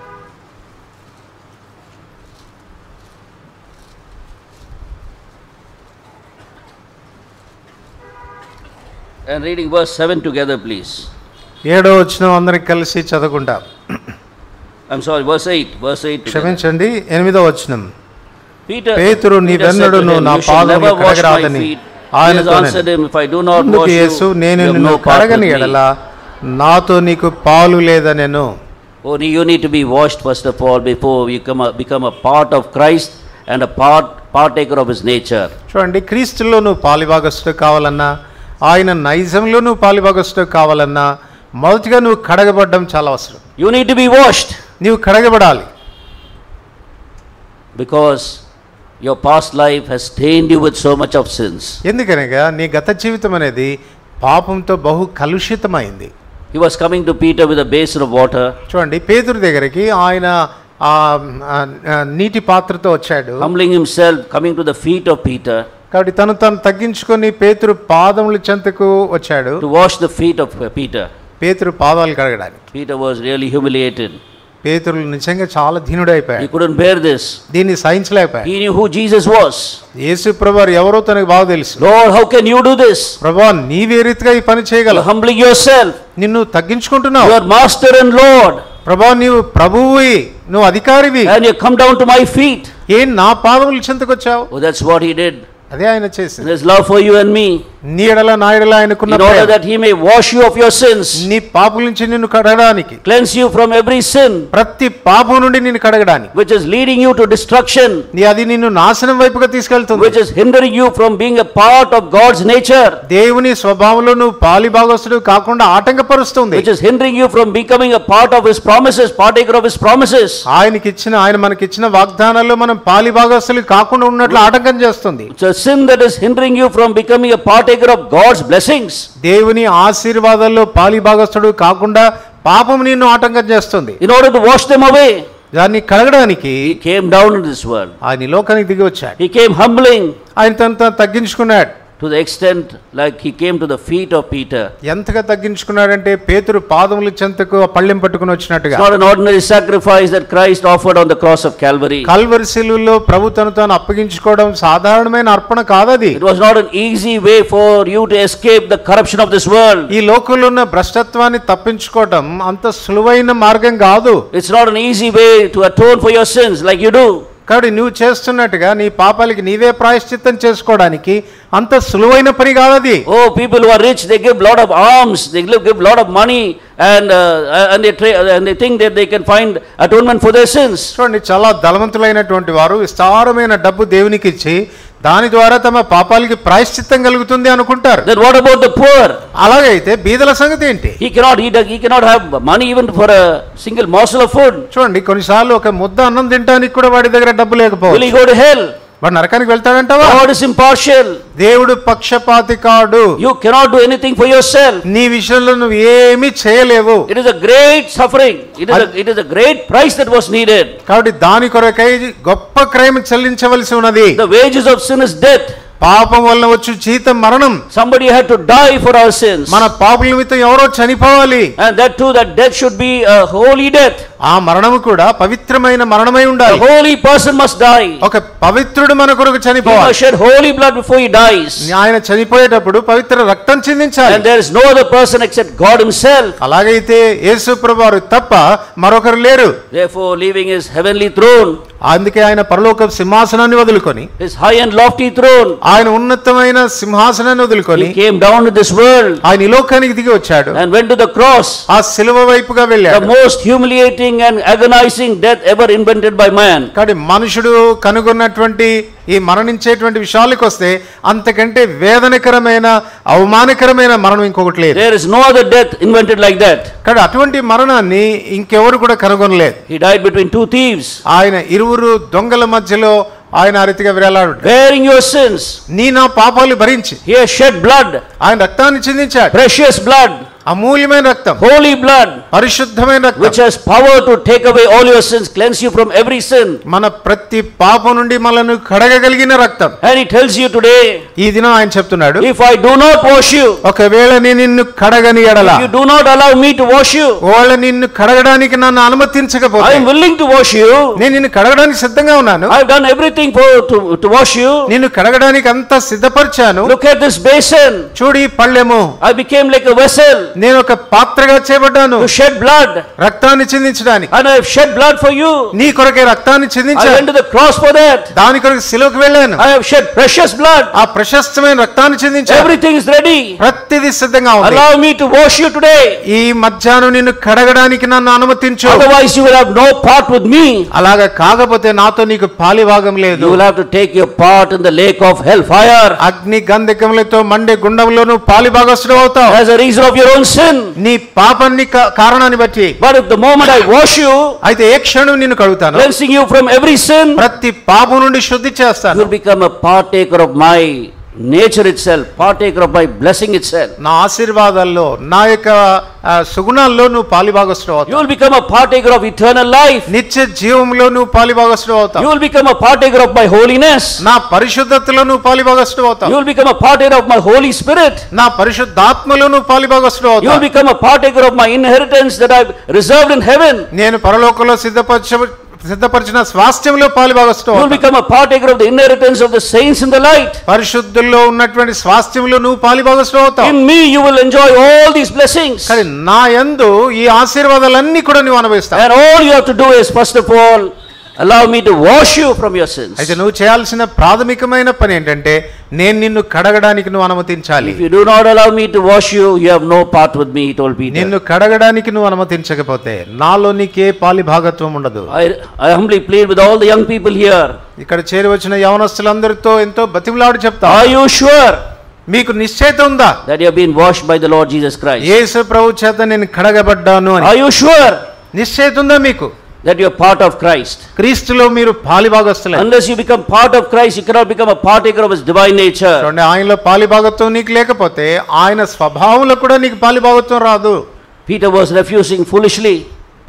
and reading verse 7 together, please. 7వ వచనం అందరికి కలిసి చదువుకుంటాం. I'm sorry, verse 8 together. క్షమించండి, 8వ వచనం. Peter పేతురు said to నీవెన్నడూను him, నా "You shall never పాదములు wash my కడగరాదని feet." Jesus ఆయనతో answered him, "If I do not అందుకు wash యేసు you, నేను you have నిన్ను no part with కడగని me." ఎడల నాతో నీకు పాలు లేదనెను. Oh, you need to be washed first of all before you become a part of Christ and a partaker of his nature. చూడండి, క్రీస్తులో నువ్వు పాలిభాగస్తుడు కావాలన్నా, ఆయన నైజంలో నువ్వు పాలిభాగస్తుడు కావాలన్నా మొదటిగా నువ్వు కడగబడడం చాలా అవసరం. You need to be washed నీవు కడగబడాలి. because your past life has stained you with so much of sins. ఎందుకనగా నీ గత జీవితం అనేది పాపంతో బహు కలుషితమైంది. He was coming to Peter with a basin of water, చూడండి, పేతురు దగ్గరికి ఆయన నీటి పాత్రతో వచ్చాడు. humbling himself, coming to the feet of Peter కాబట్టి తను తగ్గించుకొని పేతురు పాదముల చెంతకు వచ్చాడు, to wash the feet of Peter. పేతురు పాదాలు కడగడానికి. Peter was really humiliated. పేతురు నిజంగా చాలా He దీనుడైపోయాడు. couldn't bear this. దీన్ని సహించలేకపోయాడు. He knew who Jesus was. యేసు ప్రభువారు ఎవరో తనకు బాగా తెలుసు. Lord, how can you do this? ప్రభువా, నీవే రీతిగా ఈ పని You're చేయగలవు. humbling yourself. నిన్ను తగ్గించుకుంటున్నావు. You are master and Lord, ప్రభువా, నీవు ప్రభువువి, నువ్వు అధికారివి, and you come down to my feet. ఏం నా పాదముల చెంతకు వచ్చావు? Oh, that's what he did అదే ఆయన చేసింది. His love for you and me. నీ ఎడల నా ఎడల ఆయనకున్న In order Prema. that he may wash you of your sins. నీ పాపం నుంచి నిన్ను కడగడానికి, Cleanse you from every sin ప్రతి పాపం నుండి నిన్ను కడగడానికి, which is leading you to destruction. అది నిన్ను నాశనం వైపుగా తీసుకెళ్తుంది. Which is hindering you from being a part of God's nature. దేవుని స్వభావంలో నువ్వు పాలిభాగస్తుడు కాకుండా ఆటంకపరుస్తుంది. Which is hindering you from becoming a part of his promises, partaker of his promises. ఆయన మనకిచ్చిన వాగ్దానాల్లో మనం పాలిభాగస్తులు కాకుండా ఉన్నట్లు ఆటంకం చేస్తుంది. It's a sin that is hindering you from becoming a partaker of God's blessings. దేవుని ఆశీర్వాదాల్లో పాలిభాగస్తుడు కాకుండా పాపం నిన్ను ఆటంకం చేస్తుంది. In order to wash them away, దాన్ని కడగడానికి he came down in this world. ఆయన ఈ లోకానికి దిగి వచ్చాడు. He came humbling ఆయన తను తగ్గించుకున్నాడు. to the extent like he came to the feet of Peter. ఎంతగా తగ్గించుకున్నాడంటే పేతురు పాదముల చెంతకు పళ్ళెం పట్టుకుని వచ్చినట్టుగా. It's not an ordinary sacrifice that Christ offered on the cross of Calvary. Calvary శిలువలో ప్రభు తను తాను అప్పగించుకోవడం సాధారణమైన అర్పణ కాదది. It was not an easy way for you to escape the corruption of this world. ఈ లోకంలో ఉన్న భ్రష్టత్వాన్ని తప్పించుకోవడం అంత సులువైన మార్గం కాదు. It's not an easy way to atone for your sins like you do. కాబట్టి నువ్వు చేస్తున్నట్టుగా నీ పాపాలకి నీవే ప్రాయశ్చిత్తం చేసుకోవడానికి అంత సులువైన పని కాదది. Oh, people who are rich, they give lot of alms, they give lot of money, and they think that they can find atonement for their sins. చూడండి, చాలా ధనవంతులైనటువంటి వారు విస్తారమైన డబ్బు దేవునికి ఇచ్చి దాని ద్వారా తమ పాపాలకి ప్రాయశ్చిత్తం కలుగుతుంది అనుకుంటారు. Then what about the poor? అలాగైతే బీదల సంగతి ఏంటి? He cannot have money even for a single morsel of food. చూడండి, కొన్నిసార్లు ఒక ముద్ద అన్నం తినడానికి కూడా వాడి దగ్గర డబ్బు Will లేకపోవచ్చు. he go to hell? వాడు నరకానికి వెళ్తాడంటావా? God is impartial. దేవుడు పక్షపాతి కాడు. You cannot do anything for yourself. నీ విషయంలో నువ్వు ఏమీ చేయలేవు. It is a great suffering. It is a great price that was needed. కాబట్టి దాని కొరకై గొప్ప క్రయం చెల్లించవలసి ఉన్నది. The wages of sin is death. పాపం వలన వచ్చు జీతం మరణం. Somebody had to die for our sins. మన పాపల నిమిత్తం ఎవరో చనిపోవాలి. And that too, that death should be a holy death. ఆ మరణము కూడా పవిత్రమైన మరణమై ఉండాలి. A holy person must die. ఒక పవిత్రుడు మన కొరకు He చనిపోవాలి. must shed holy blood before he dies. ఆయన చనిపోయేటప్పుడు పవిత్ర రక్తం చిందించాలి. And there is no other person except God himself. అలాగైతే యేసు ప్రభువారు తప్ప మరొకరు లేరు. Therefore, leaving his heavenly throne, అందుకే ఆయన పరలోక సింహాసనాన్ని వదులుకొని, his high and lofty throne, ఆయన ఉన్నతమైన సింహాసనాన్ని వదులుకొని he came down to this world ఆయన ఈ లోకానికి దిగి వచ్చాడు. and went to the cross. ఆ సిలువ వైపుగా The వెళ్ళాడు. most humiliating and agonizing death ever invented by man. కాబట్టి మనుషుడు కనుగొన్నటువంటి ఈ మరణించేటువంటి విషయాలకు వస్తే అంతకంటే వేదనకరమైన అవమానకరమైన మరణం ఇంకొకటి లేదు. There is no other death invented like that. కాబట్టి అటువంటి మరణాన్ని ఇంకెవరు కూడా కనుగొనలేదు. He died between two thieves, ఆయన ఇరువురు దొంగల మధ్యలో ఆయన ఆ రీతిగా వేలాడు. bearing your sins. నీ నా పాపాలు భరించి He has shed blood, ఆయన రక్తాన్ని చిందించాడు. precious blood, అమూల్యమైన రక్తం, holy blood, పరిశుద్ధమైన which రక్తం, has power to take away all your sins, cleanse you from every sin. మన ప్రతి పాపం నుండి మనల్ని కడగగలిగిన రక్తం. And he tells you today, ఈ దినం ఆయన చెప్తున్నాడు, if I do not wash you, ఒకవేళ నేను నిన్ను కడగని ఎడల, if you do not allow me to wash you, వాళ్ళ నిన్ను కడగడానికి నన్ను I అనుమతించకపోతే, am willing to wash you. నేను నిన్ను కడగడానికి సిద్ధంగా ఉన్నాను. I have done everything to wash you. నిన్ను కడగడానికి అంతా సిద్ధపరిచాను. Look at this basin. చూడు ఈ పళ్ళెము, I became like a vessel నేను ఒక పాత్రగా చేయబడ్డాను to shed blood, రక్తాన్ని చిందించడానికి. and I have shed blood for you. నీ కొరకే రక్తాన్ని I చిందించాను. went to the cross for that. దాని కొరకు శిలువకు వెళ్ళాను. I have shed precious blood. ఆ ప్రశస్తమైన రక్తాన్ని చిందించాను. Everything is ready. ప్రతిదీ సిద్ధంగా ఉంది. Allow me to wash you today. ఈ మధ్యాహ్నం నిన్ను కడగడానికి నన్ను అనుమతించు. Otherwise you will have no part with me. అలాగా కాకపోతే నాతో నీకు పాలిభాగం లేదు. You will have to take your part in the lake of hellfire అగ్ని గంధకములతో మండే గుండంలో నువ్వు పాలిభాగస్తుడు అవుతావు. as a reason of your own sin. నీ పాపాన్ని కారణాన్ని బట్టి. But if the moment I wash you, అయితే ఏ క్షణం నిన్ను కడుగుతాను, cleansing you from every sin, ప్రతి పాపం నుండి శుద్ధి you చేస్తాను. will become a partaker of my nature itself, partaker of my blessing itself. నా ఆశీర్వాదాల్లో నా యొక్క సుగుణాల్లో నువ్వు పాలిభాగస్తుడు You అవుతావు. will become a partaker of eternal life. నిత్య జీవంలో నువ్వు పాలిభాగస్తుడు You అవుతావు. will become a partaker of my holiness. నా పరిశుద్ధతలో నువ్వు పాలిభాగస్తుడు You అవుతావు. will become a partaker of my Holy Spirit. నా పరిశుద్ధాత్మలో నువ్వు పాలిభాగస్తుడు You will అవుతావు. become a partaker of my inheritance that I've reserved in heaven. నేను పరలోకంలో సిద్ధపరిచిన స్వాస్థ్యంలో పాలిభాగస్తుడు You will అవుతావు. become a partaker of the inheritance of the saints in the light. పరిశుద్ధుల్లో ఉన్నటువంటి స్వాస్థ్యంలో నువ్వు పాలిభాగస్తుడు అవుతావు. In me you will enjoy all these blessings. కానీ నా యందు ఈ ఆశీర్వాదాలన్నీ కూడా నువ్వు అనుభవిస్తావు. And all you have to do is, first of all, allow me to wash you from your sins. అయితే నువ్వు చేయాల్సిన ప్రాథమికమైన పని ఏంటంటే నేను నిన్ను కడగడానికి నువ్వు అనుమతించాలి. If you do not allow me to wash you, you have no part with me, he told Peter. నిన్ను కడగడానికి నువ్వు అనుమతించకపోతే నాలో నీకే పాలి భాగత్వం ఉండదు. I humbly plead with all the young people here. ఇక్కడ చేరి వచ్చిన యవనస్తులందరితో ఎంతో బతిమలాడి చెప్తా, Are you sure మీకు నిశ్చయిత ఉందా that you have been washed by the Lord Jesus Christ? యేసు ప్రభు చేత నేను కడగబడ్డాను అని? Are you sure నిశ్చయిత ఉందా మీకు that you are part of Christ? క్రీస్తులో మీరు పాలిభాగస్తులే. Unless you become part of Christ, you cannot become a partaker of his divine nature. చూడండి, ఆయనలో పాలిభాగత్వం నీకు లేకపోతే ఆయన స్వభావంలో కూడా నీకు పాలిభాగత్వం రాదు. Peter was refusing foolishly.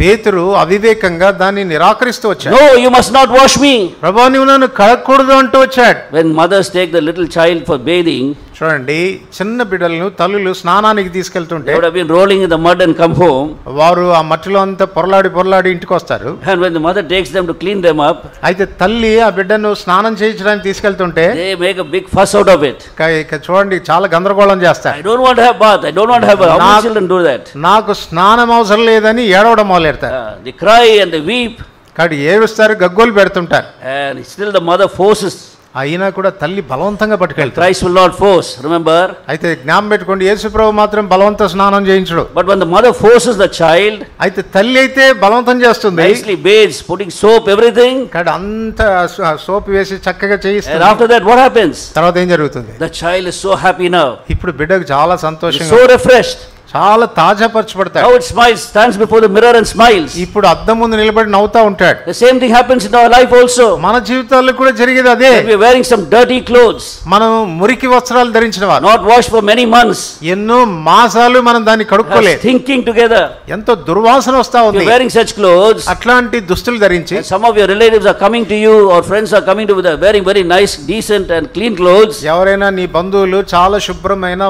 పేతురు అవివేకంగా దాన్ని నిరాకరిస్తూ వచ్చాడు. No, you must not wash me. ప్రభువా నీవు నన్ను కడగకూడదు అంటూ వచ్చాడు. When mothers take the little child for bathing, చూడండి, చిన్న బిడ్డలను తల్లులు స్నానానికి తీసుకెళ్తుంటే they would have been rolling in the mud and come home. వారు ఆ మట్టిలో అంతా పొరలాడి ఇంటికి వస్తారు. And when the mother takes them to clean them up, అయితే తల్లి ఆ బిడ్డను స్నానం చేయించడానికి తీసుకెళ్తుంటే they make a big fuss out of it. ఇక చూడండి, చాలా గందరగోళం చేస్తారు. I don't want to have bath. I don't want to have bath. How many children do that? నాకు స్నానం అవసరం లేదని ఏడవడం మొదలెడతారు. They cry and they weep. కాబట్టి ఏడుస్తారు, గగ్గోలు పెడుతుంటారు. And still the mother forces. అయినా కూడా తల్లి బలవంతంగా పట్టుకెళ్తారు. Christ will not force, remember. అయితే జ్ఞాపకం పెట్టుకోండి, యేసు ప్రభు మాత్రం బలవంత స్నానం చేయించడు. But when the mother forces the child, అయితే తల్లి అయితే బలవంతం చేస్తుంది. nicely bathes, putting soap, everything. కాబట్టి అంత సోప్ వేసి చక్కగా And చేయిస్తుంది. after that, what happens? తర్వాత ఏం జరుగుతుంది? The child is so happy now. ఇప్పుడు బిడ్డకు చాలా He's సంతోషంగా, so refreshed. చాలా తాజాపరచబడతాడు. Now it smiles, stands before the mirror and smiles. ఇప్పుడు అద్దం ముందు నిలబడి నవ్వుతా ఉంటాడు. The same thing happens in our life also. మన జీవితాల్లో కూడా జరిగేది అదే. When we are wearing some dirty clothes, మనం మురికి వస్త్రాలు ధరించిన వారు, not washed for many months, ఎన్నో మాసాలు మనం దాన్ని కడుక్కోలేదు, thinking together. ఎంతో దుర్వాసన వస్తా You ఉంది. are wearing such clothes. అట్లాంటి దుస్తులు ధరించి And some of your relatives are coming to you, or friends are coming to you with a very, very nice, decent and clean clothes. ఎవరైనా నీ బంధువులు చాలా శుభ్రమైన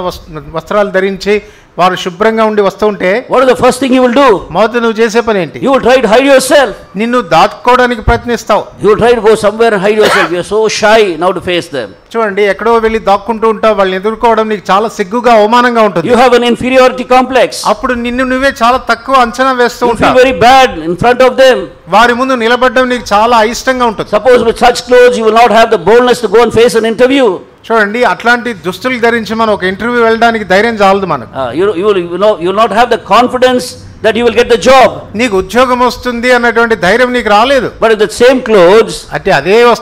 వస్త్రాలు ధరించి వారు శుభ్రంగా ఉండి వస్తూ ఉంటే What is the first thing you will do? మొదట నువ్వు చేసే పని ఏంటి? You will try to hide yourself. నిన్ను దాచుకోవడానికి ప్రయత్నిస్తావు. You will try to go somewhere and hide yourself. You are so shy now to face them. చూడండి, ఎక్కడో వెళ్ళి దాక్కుంటూ ఉంటావు, వాళ్ళని ఎదుర్కోవడం నీకు చాలా సిగ్గుగా అవమానంగా ఉంటుంది. You have an inferiority complex. అప్పుడు నిన్ను నువ్వే చాలా తక్కువ అంచనా వేస్తూ You feel ఉంటావు. very bad in front of them. వారి ముందు నిలబడడం నీకు చాలా అయిష్టంగా ఉంటుంది. Suppose with such clothes you will not have the boldness to go and face an interview. చూడండి, అట్లాంటి దుస్తులు ధరించి మనం ఒక ఇంటర్వ్యూ వెళ్ళడానికి ధైర్యం చాలదు మనకు. You will not have the confidence that you will get the job. నీకు ఉద్యోగం వస్తుంది అన్నటువంటి ధైర్యం నీకు రాలేదు. But with the same clothes, అంటే అదే are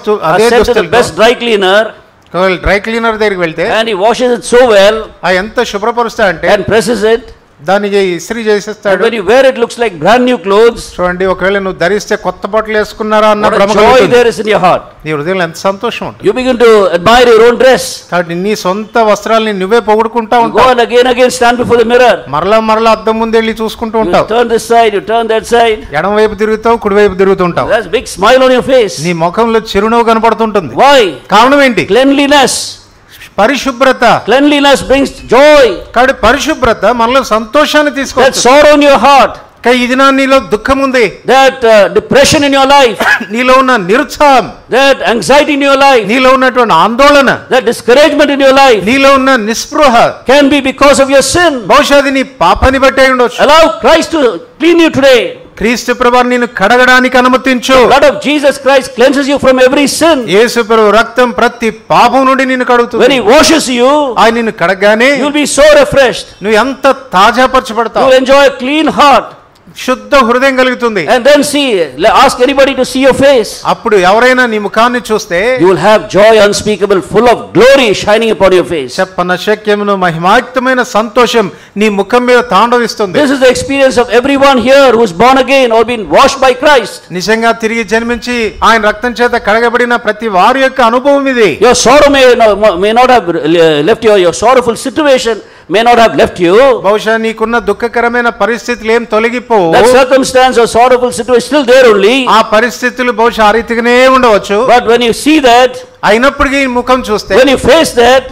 sent to the best dry cleaner, dry cleaner దగ్గరికి వెళ్తే and he washes it so well ఎంత శుభ్రపరుస్తా అంటే and presses it. దానికి ఇస్త్రీ And చేసేస్తాడు. when you wear it, looks like brand new clothes. చూడండి, ఒకవేళ నువ్వు ధరిస్తే కొత్త బట్టలు వేసుకున్నారా అన్న What a భ్రమ joy కలుగుతుంది. there is in your heart. నీ హృదయంలో ఎంత సంతోషం ఉంటుంది. You begin to admire your own dress. కాబట్టి నీ సొంత వస్త్రాలని నువ్వే పొగుడుకుంటా You go ఉంటావు. and again stand before the mirror. మరలా అద్దం ముందు వెళ్ళి చూసుకుంటూ You ఉంటావు. turn this side, you turn that side. ఎడమ వైపు తిరుగుతావు, కుడి వైపు తిరుగుతుంటావు. There's a big smile on your face. నీ ముఖంలో చిరునవ్వు కనపడుతుంటుంది. Why? కారణం ఏంటి? Cleanliness. పరిశుభ్రత. Cleanliness brings joy. కాబట్టి పరిశుభ్రత మనలో సంతోషాన్ని That తీసుకొస్తుంది. sorrow in your heart, ఇది నీలో దుఃఖం ఉంది, that depression in your life, నీలో ఉన్న నిరుత్సాహం, that anxiety in your life, నీలో ఉన్నటువంటి ఆందోళన, that discouragement in your life నీలో ఉన్న నిస్పృహ can be because of your sin. బహుశా అది నీ పాపాన్ని బట్టే ఉండొచ్చు. Allow Christ to clean you today. క్రీస్తు ప్రభువు నిన్ను కడగడానికి అనుమతించు. Blood of Jesus Christ cleanses you from every sin. యేసు ప్రభు రక్తం ప్రతి పాపం నుండి నిన్ను కడుగుతుంది. When he washes you, ఆయన నిన్ను కడగగానే you will be so refreshed. నువ్వు ఎంత తాజాపరచబడతావు. You will enjoy a clean heart. శుద్ధ హృదయం కలుగుతుంది. And then ask anybody to see your face. అప్పుడు ఎవరైనా నీ ముఖాన్ని చూస్తే You will have joy unspeakable, full of glory shining upon your face. చెప్పన శక్యమును మహిమాయుక్తమైన సంతోషం నీ ముఖం మీద తాండవిస్తుంది. This is the experience of everyone here who is born again or been washed by Christ. నిజంగా తిరిగి జన్మించి ఆయన రక్తం చేత కడగబడిన ప్రతి వారి యొక్క అనుభవం ఇది. Your sorrow may not have left your sorrowful situation may not have left you. బహుశా నీకున్న దుఃఖకరమైన పరిస్థితులు ఏం తొలగిపోవు. That circumstance or sorrowful situation still there only. ఆ పరిస్థితులు బహుశా ఆ రీతిగానే ఉండవచ్చు. But when you see that, అయినప్పటికీ ఈ ముఖం చూస్తే, when you face that,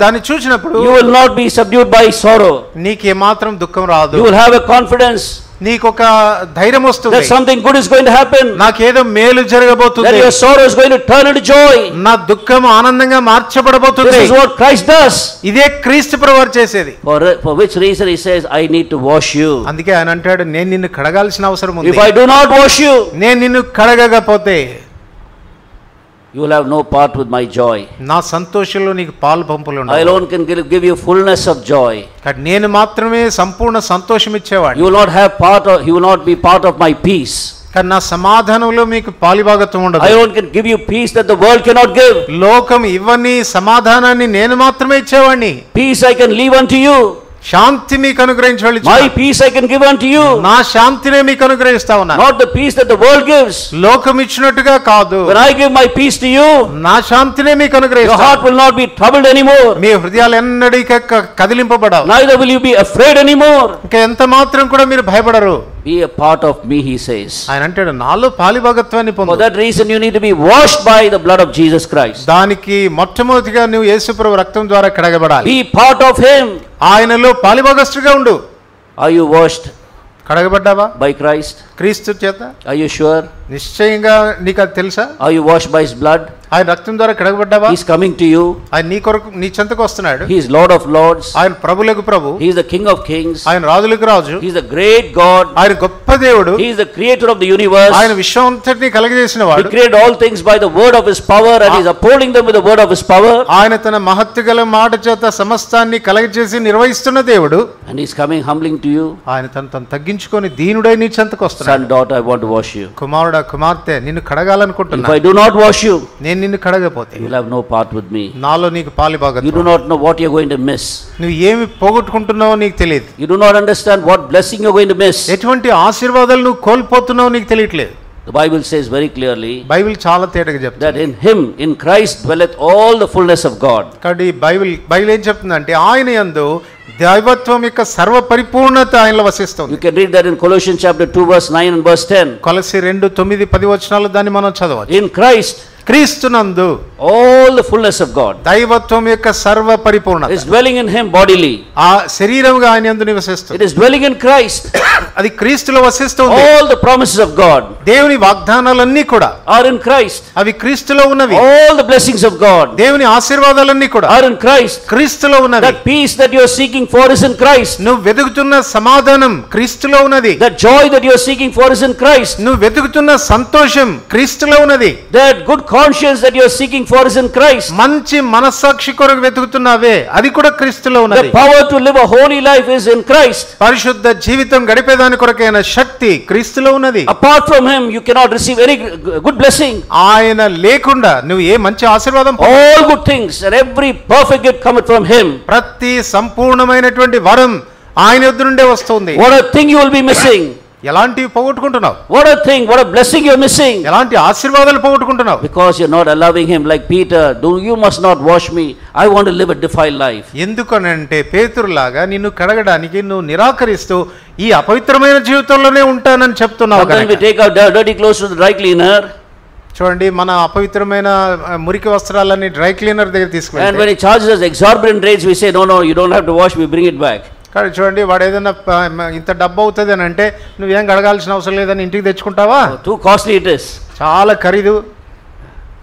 దాన్ని చూసినప్పుడు you will not be subdued by sorrow. నీకు ఏమాత్రం దుఃఖం రాదు. You will have a confidence. నీకు ఒక ధైర్యం వస్తుంది. That something good is going to happen. నాకేదో మేలు జరగబోతుంది. That your sorrow is going to turn into joy. నా దుఃఖం ఆనందంగా మార్చబడబోతుంది. This is what Christ does. ఇదే క్రీస్తు ప్రభువు చేసేది. For which reason he says, I need to wash you. అందుకే ఆయన అంటాడు, నేను నిన్ను కడగాల్సిన అవసరం ఉంది. If I do not wash you, నేను నిన్ను కడగకపోతే you will have no part with my joy. నా సంతోషంలో నీకు పాలు పంపులు ఉండవు. I alone can give you fullness of joy. కానీ నేను మాత్రమే సంపూర్ణ సంతోషం ఇచ్చేవాడిని. You will not have part of, you will not be part of my peace. కానీ నా సమాధానంలో మీకు పాలిభాగత్వం ఉండదు. I alone can give you peace that the world cannot give. లోకం ఇవ్వని సమాధానాన్ని నేను మాత్రమే ఇచ్చేవాడిని. Peace I can leave unto you. శాంతి మీకు అనుగ్రహించవాలి. My peace I can give unto you. నా శాంతినే మీకు అనుగ్రహిస్తా ఉన్నా. Not the peace that the world gives. లోకం ఇచ్చినట్టుగా కాదు. When I give my peace to you, నా శాంతినే మీకు అనుగ్రహిస్తా. your heart will not be troubled anymore. మీ హృదయాలు ఎన్నడూ కదిలింపబడవు. Neither will you be afraid anymore. ఇంకా ఎంత మాత్రం కూడా మీరు భయపడరు. Be a part of me, he says. ఆయన అంటాడు, నాలో పాలిభాగత్వాన్ని పొందు. For that reason you need to be washed by the blood of Jesus Christ. దానికి మొట్టమొదటిగా నువ్వు యేసుప్రభు రక్తం ద్వారా కడగబడాలి. Be part of him. ఆయనలో పాలిభాగస్తుడిగా ఉండు. Are you washed కడగబడ్డావా by Christ? క్రీస్తు చేత? Are you sure? నిశ్చయంగా నీకు అది తెలుసా? Are you washed by his blood? ఆయన రక్తం ద్వారా కడగబడ్డావా? He is coming to you. ఆయన నీ కొరకు నీ చెంతకు వస్తున్నాడు. He is Lord of lords. ఆయన ప్రభులకు ప్రభు. He is the King of kings. ఆయన రాజులకు రాజు. He is the great God. ఆయన గొప్ప దేవుడు. He is the creator of the universe. ఆయన విశ్వం అంతటిని కలగజేసిన He వాడు. created all things by the word of his power and he is upholding them with the word of his power. ఆయన తన మహత్తు గల మాట చేత సమస్తాన్ని కలగజేసి నిర్వహిస్తున్న దేవుడు. And he is coming humbling to you. ఆయన తను తగ్గించుకొని దీనుడై నీ చెంతకు వస్తున్నాడు. Son, daughter, I want to wash you. కుమారుడా కుమార్తె నిన్ను కడగాలనుకుంటున్నా. If I do not wash you, నేను నిన్ను కడగపోతే you will have no part with me. నాలో నీకు పాలిభాగత్వం. You do not know what you are going to miss. నువ్వు ఏమి పోగొట్టుకుంటున్నావో నీకు తెలియదు. You do not understand what blessing you are going to miss. ఎటువంటి ఆశీర్వాదాలు నువ్వు కోల్పోతున్నావో నీకు తెలియట్లేదు. The Bible says very clearly Bible చాలా తేటగా చెప్తుంది that in him, in Christ, dwelleth all the fullness of God. కాబట్టి బైబిల్ ఏం చెప్తుందంటే ఆయన యందు దైవత్వం యొక్క సర్వ పరిపూర్ణత ఆయనలో వసిస్తుంది. You can read that in Colossians chapter 2 verse 9 and verse 10. కొలస్సీ 2:9-10 వచనాలు దాన్ని మనం చదవచ్చు. In Christ, క్రీస్తునందు all the fullness of God దైవత్వం యొక్క సర్వ పరిపూర్ణత is dwelling in him bodily. ఆ శరీరముగా ఆయన యందు నివసిస్తుంది. It is dwelling in Christ. అది క్రీస్తులో వసిస్తుంది. All the promises of God దేవుని వాగ్దానాలన్నీ కూడా are in Christ. అవి క్రీస్తులో ఉన్నవి. All the blessings of God దేవుని ఆశీర్వాదాలన్నీ కూడా are in Christ. క్రీస్తులో ఉన్నవి. That peace that you are seeking for is in Christ. నువ్వు వెతుకుతున్న సమాధానం క్రీస్తులో ఉన్నది. That joy that you are seeking for is in Christ. నువ్వు వెతుకుతున్న సంతోషం క్రీస్తులో ఉన్నది. That good conscience that you are seeking for is in Christ. మంచి మనస్సాక్షి కొరకు వెతుకుతున్నావే అది కూడా క్రీస్తులో ఉన్నది. The power to live a holy life is in Christ. పరిశుద్ధ జీవితం గడిపేదాని కొరకైన శక్తి క్రీస్తులో ఉన్నది. Apart from him you cannot receive any good blessing. ఆయన లేకుండా నువ్వు ఏ మంచి ఆశీర్వాదం All good things and every perfect gift cometh from him. ప్రతి సంపూర్ణమైనటువంటి వరం ఆయన యొద్ద నుండే వస్తుంది. What a thing you will be missing. ఎలాంటివి పోగొట్టుకుంటున్నావు? What a thing, what a blessing you are missing. ఎలాంటి ఆశీర్వాదాలు పోగొట్టుకుంటున్నావు? Because you are not allowing him like Peter. You must not wash me. I want to live a defiled life. ఎందుకనంటే పేతురులాగా నిన్ను కడగడానికి నువ్వు నిరాకరిస్తూ ఈ అపవిత్రమైన జీవితంలోనే ఉంటానని చెప్తున్నావు. Then we take our dirty clothes to the dry cleaner. చూడండి మన అపవిత్రమైన మురికి వస్త్రాలన్నీ డ్రై క్లీనర్ దగ్గర తీసుకెళ్తాం. And when he charges us exorbitant rates we say no you don't have to wash, we bring it back. కానీ చూడండి వాడు ఏదైనా ఇంత డబ్బు అవుతుంది అని అంటే నువ్వేం కడగాల్సిన అవసరం లేదని ఇంటికి తెచ్చుకుంటావా? Too costly it is. చాలా ఖరీదు.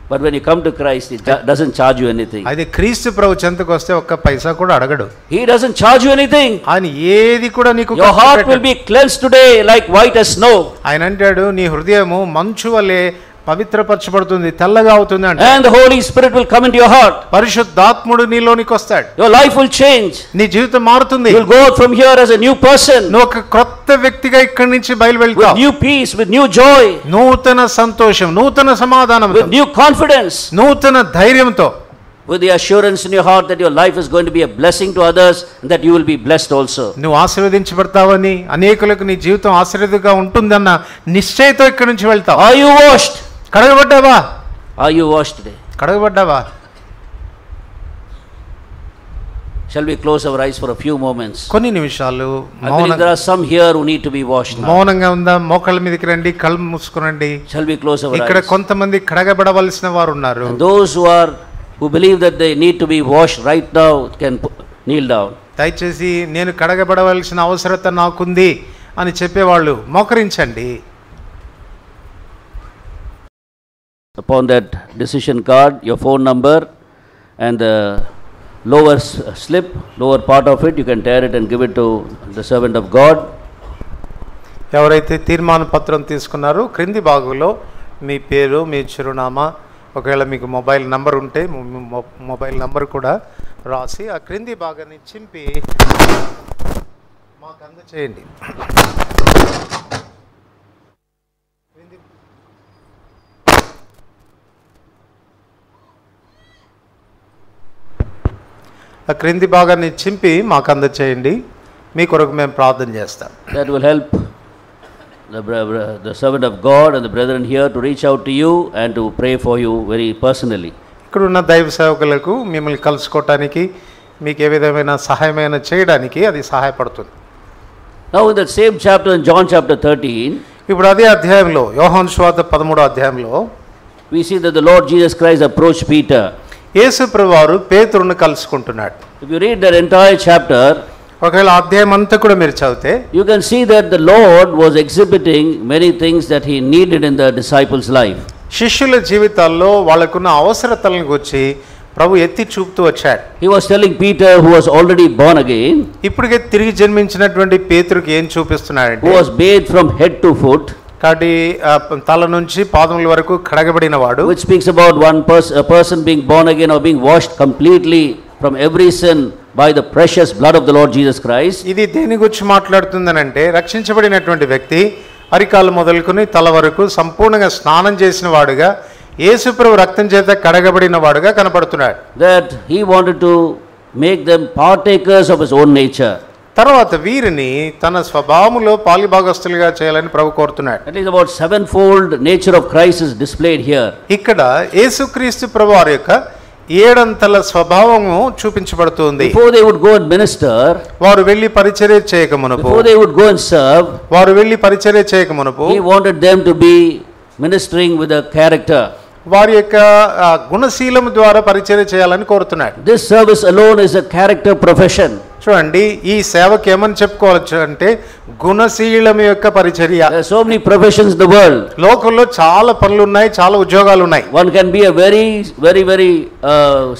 But when you come to Christ he doesn't charge you anything. అది క్రీస్తు ప్రభు చెంతకు వస్తే ఒక్క పైసా కూడా అడగడు. He doesn't charge you anything. ఆయన ఏది కూడా నీకు Your heart will be cleansed today like white as snow. ఆయన అంటాడు నీ హృదయము మంచు వలె పవిత్రపరచబడుతుంది, తెల్లగా అవుతుంది అంటే. And the Holy Spirit will come into your heart. పరిశుద్ధాత్ముడు నీలోనికి వస్తాడు. Your life will change. నీ జీవితం మారుతుంది. You will go out from here as a new person. నువ్వు ఒక కొత్త వ్యక్తిగా ఇక్కడి నుంచి బయలువెళ్తావు. With new peace, with new joy. నూతన సంతోషం, నూతన సమాధానం, with new confidence, నూతన ధైర్యంతో, with the assurance in your heart that your life is going to be a blessing to others and that you will be blessed also. నువ్వు ఆశీర్వదించబడతావని, అనేకులకు నీ జీవితం ఆశీర్వాదంగా ఉంటుందన్న నిశ్చయంతో ఇక్కడి నుంచి వెళ్తావు. Are you washed? కడగబడ్డావా? Are you washed today? కడగబడ్డావా? Shall we close our eyes for a few moments? కొన్ని నిమిషాలు I believe there are some here who need to be washed now. మౌనంగా ఉందా? మోకాళ్ళ మీదకి రండి, కళ్ళు మూసుకురండి. Shall we close our eyes? ఇక్కడ కొంతమంది కడగబడవలసిన వారు ఉన్నారు. And those who believe that they need to be washed right now can kneel down. దయచేసి నేను కడగబడవలసిన అవసరత నాకుంది అని చెప్పేవాళ్ళు మోకరించండి. Upon that decision card, your phone number and the lower slip, lower part of it, you can tear it and give it to the servant of God. ఎవరైతే తీర్మాన పత్రం తీసుకున్నారో క్రింది భాగంలో మీ పేరు, మీ చిరునామా, ఒకవేళ మీకు మొబైల్ నంబర్ ఉంటే మొబైల్ నంబర్ కూడా రాసి ఆ క్రింది భాగాన్ని చింపి మాకు అందచేయండి. ఆ క్రింది భాగాన్ని చింపి మాకు అందచేయండి. మీ కొరకు మేము ప్రార్థన చేస్తాం. That will help the servant of God and the brethren here to reach out to you and to pray for you very personally. ఇక్కడ ఉన్న దైవ సేవకులకు మిమ్మల్ని కలుసుకోవటానికి, మీకు ఏ విధమైన సహాయమైన చేయడానికి అది సహాయపడుతుంది. Now in that same chapter in John chapter 13, ఇప్పుడు అదే అధ్యాయంలో యోహాను సువార్త 13వ అధ్యాయంలో we see that the Lord Jesus Christ approached Peter. యేసు ప్రభువారు పేతురును కలుసుకుంటున్నాడు. If you read that entire chapter, ఒకవేళ అధ్యాయం అంతా కూడా మీరు చదివితే you can see that the Lord was exhibiting many things that he needed in the disciples' life. శిష్యుల జీవితాల్లో వాళ్ళకున్న అవసరతలను గురించి ప్రభు ఎత్తి చూపుతూ వచ్చాడు. He was telling Peter, who was already born again, ఇప్పటికే తిరిగి జన్మించినటువంటి పేతురుకి ఏం చూపిస్తున్నాడంటే, who was bathed from head to foot, కాబట్టి తల నుంచి పాదముల వరకు కడగబడిన వాడు, which speaks about a person being born again or being washed completely from every sin by the precious blood of the Lord Jesus Christ. ఇది దేని గురించి మాట్లాడుతుందనంటే, రక్షించబడినటువంటి వ్యక్తి అరికాలు మొదలుకొని తల వరకు సంపూర్ణంగా స్నానం చేసిన వాడుగా, యేసుప్రభు రక్తం చేత కడగబడిన వాడుగా కనపడుతున్నాడు. That he wanted to make them partakers of his own nature. తర్వాత వీరిని తన స్వభావములో పాలిభాగస్తులుగా చేయాలని ప్రభు కోరుతున్నాడు. At least about sevenfold nature of Christ is displayed here. ఇక్కడ యేసుక్రీస్తు ప్రభు వారి యొక్క ఏడంతల స్వభావము చూపించబడుతుంది. Before they would go and minister, వారు వెళ్ళి పరిచర్య చేయకమునుపు, before they would go and serve, వారు వెళ్ళి పరిచర్య చేయకమునుపు he wanted them to be ministering with a character. వారి యొక్క గుణశీలము ద్వారా పరిచర్య చేయాలని కోరుతున్నాడు. This service alone is a character profession. చూడండి, ఈ సేవకి ఏమని చెప్పుకోవచ్చు అంటే గుణశీలము యొక్క పరిచర్య. There are so many professions in the world. లోకంలో చాలా పనులు ఉన్నాయి, చాలా ఉద్యోగాలు ఉన్నాయి. One can be a very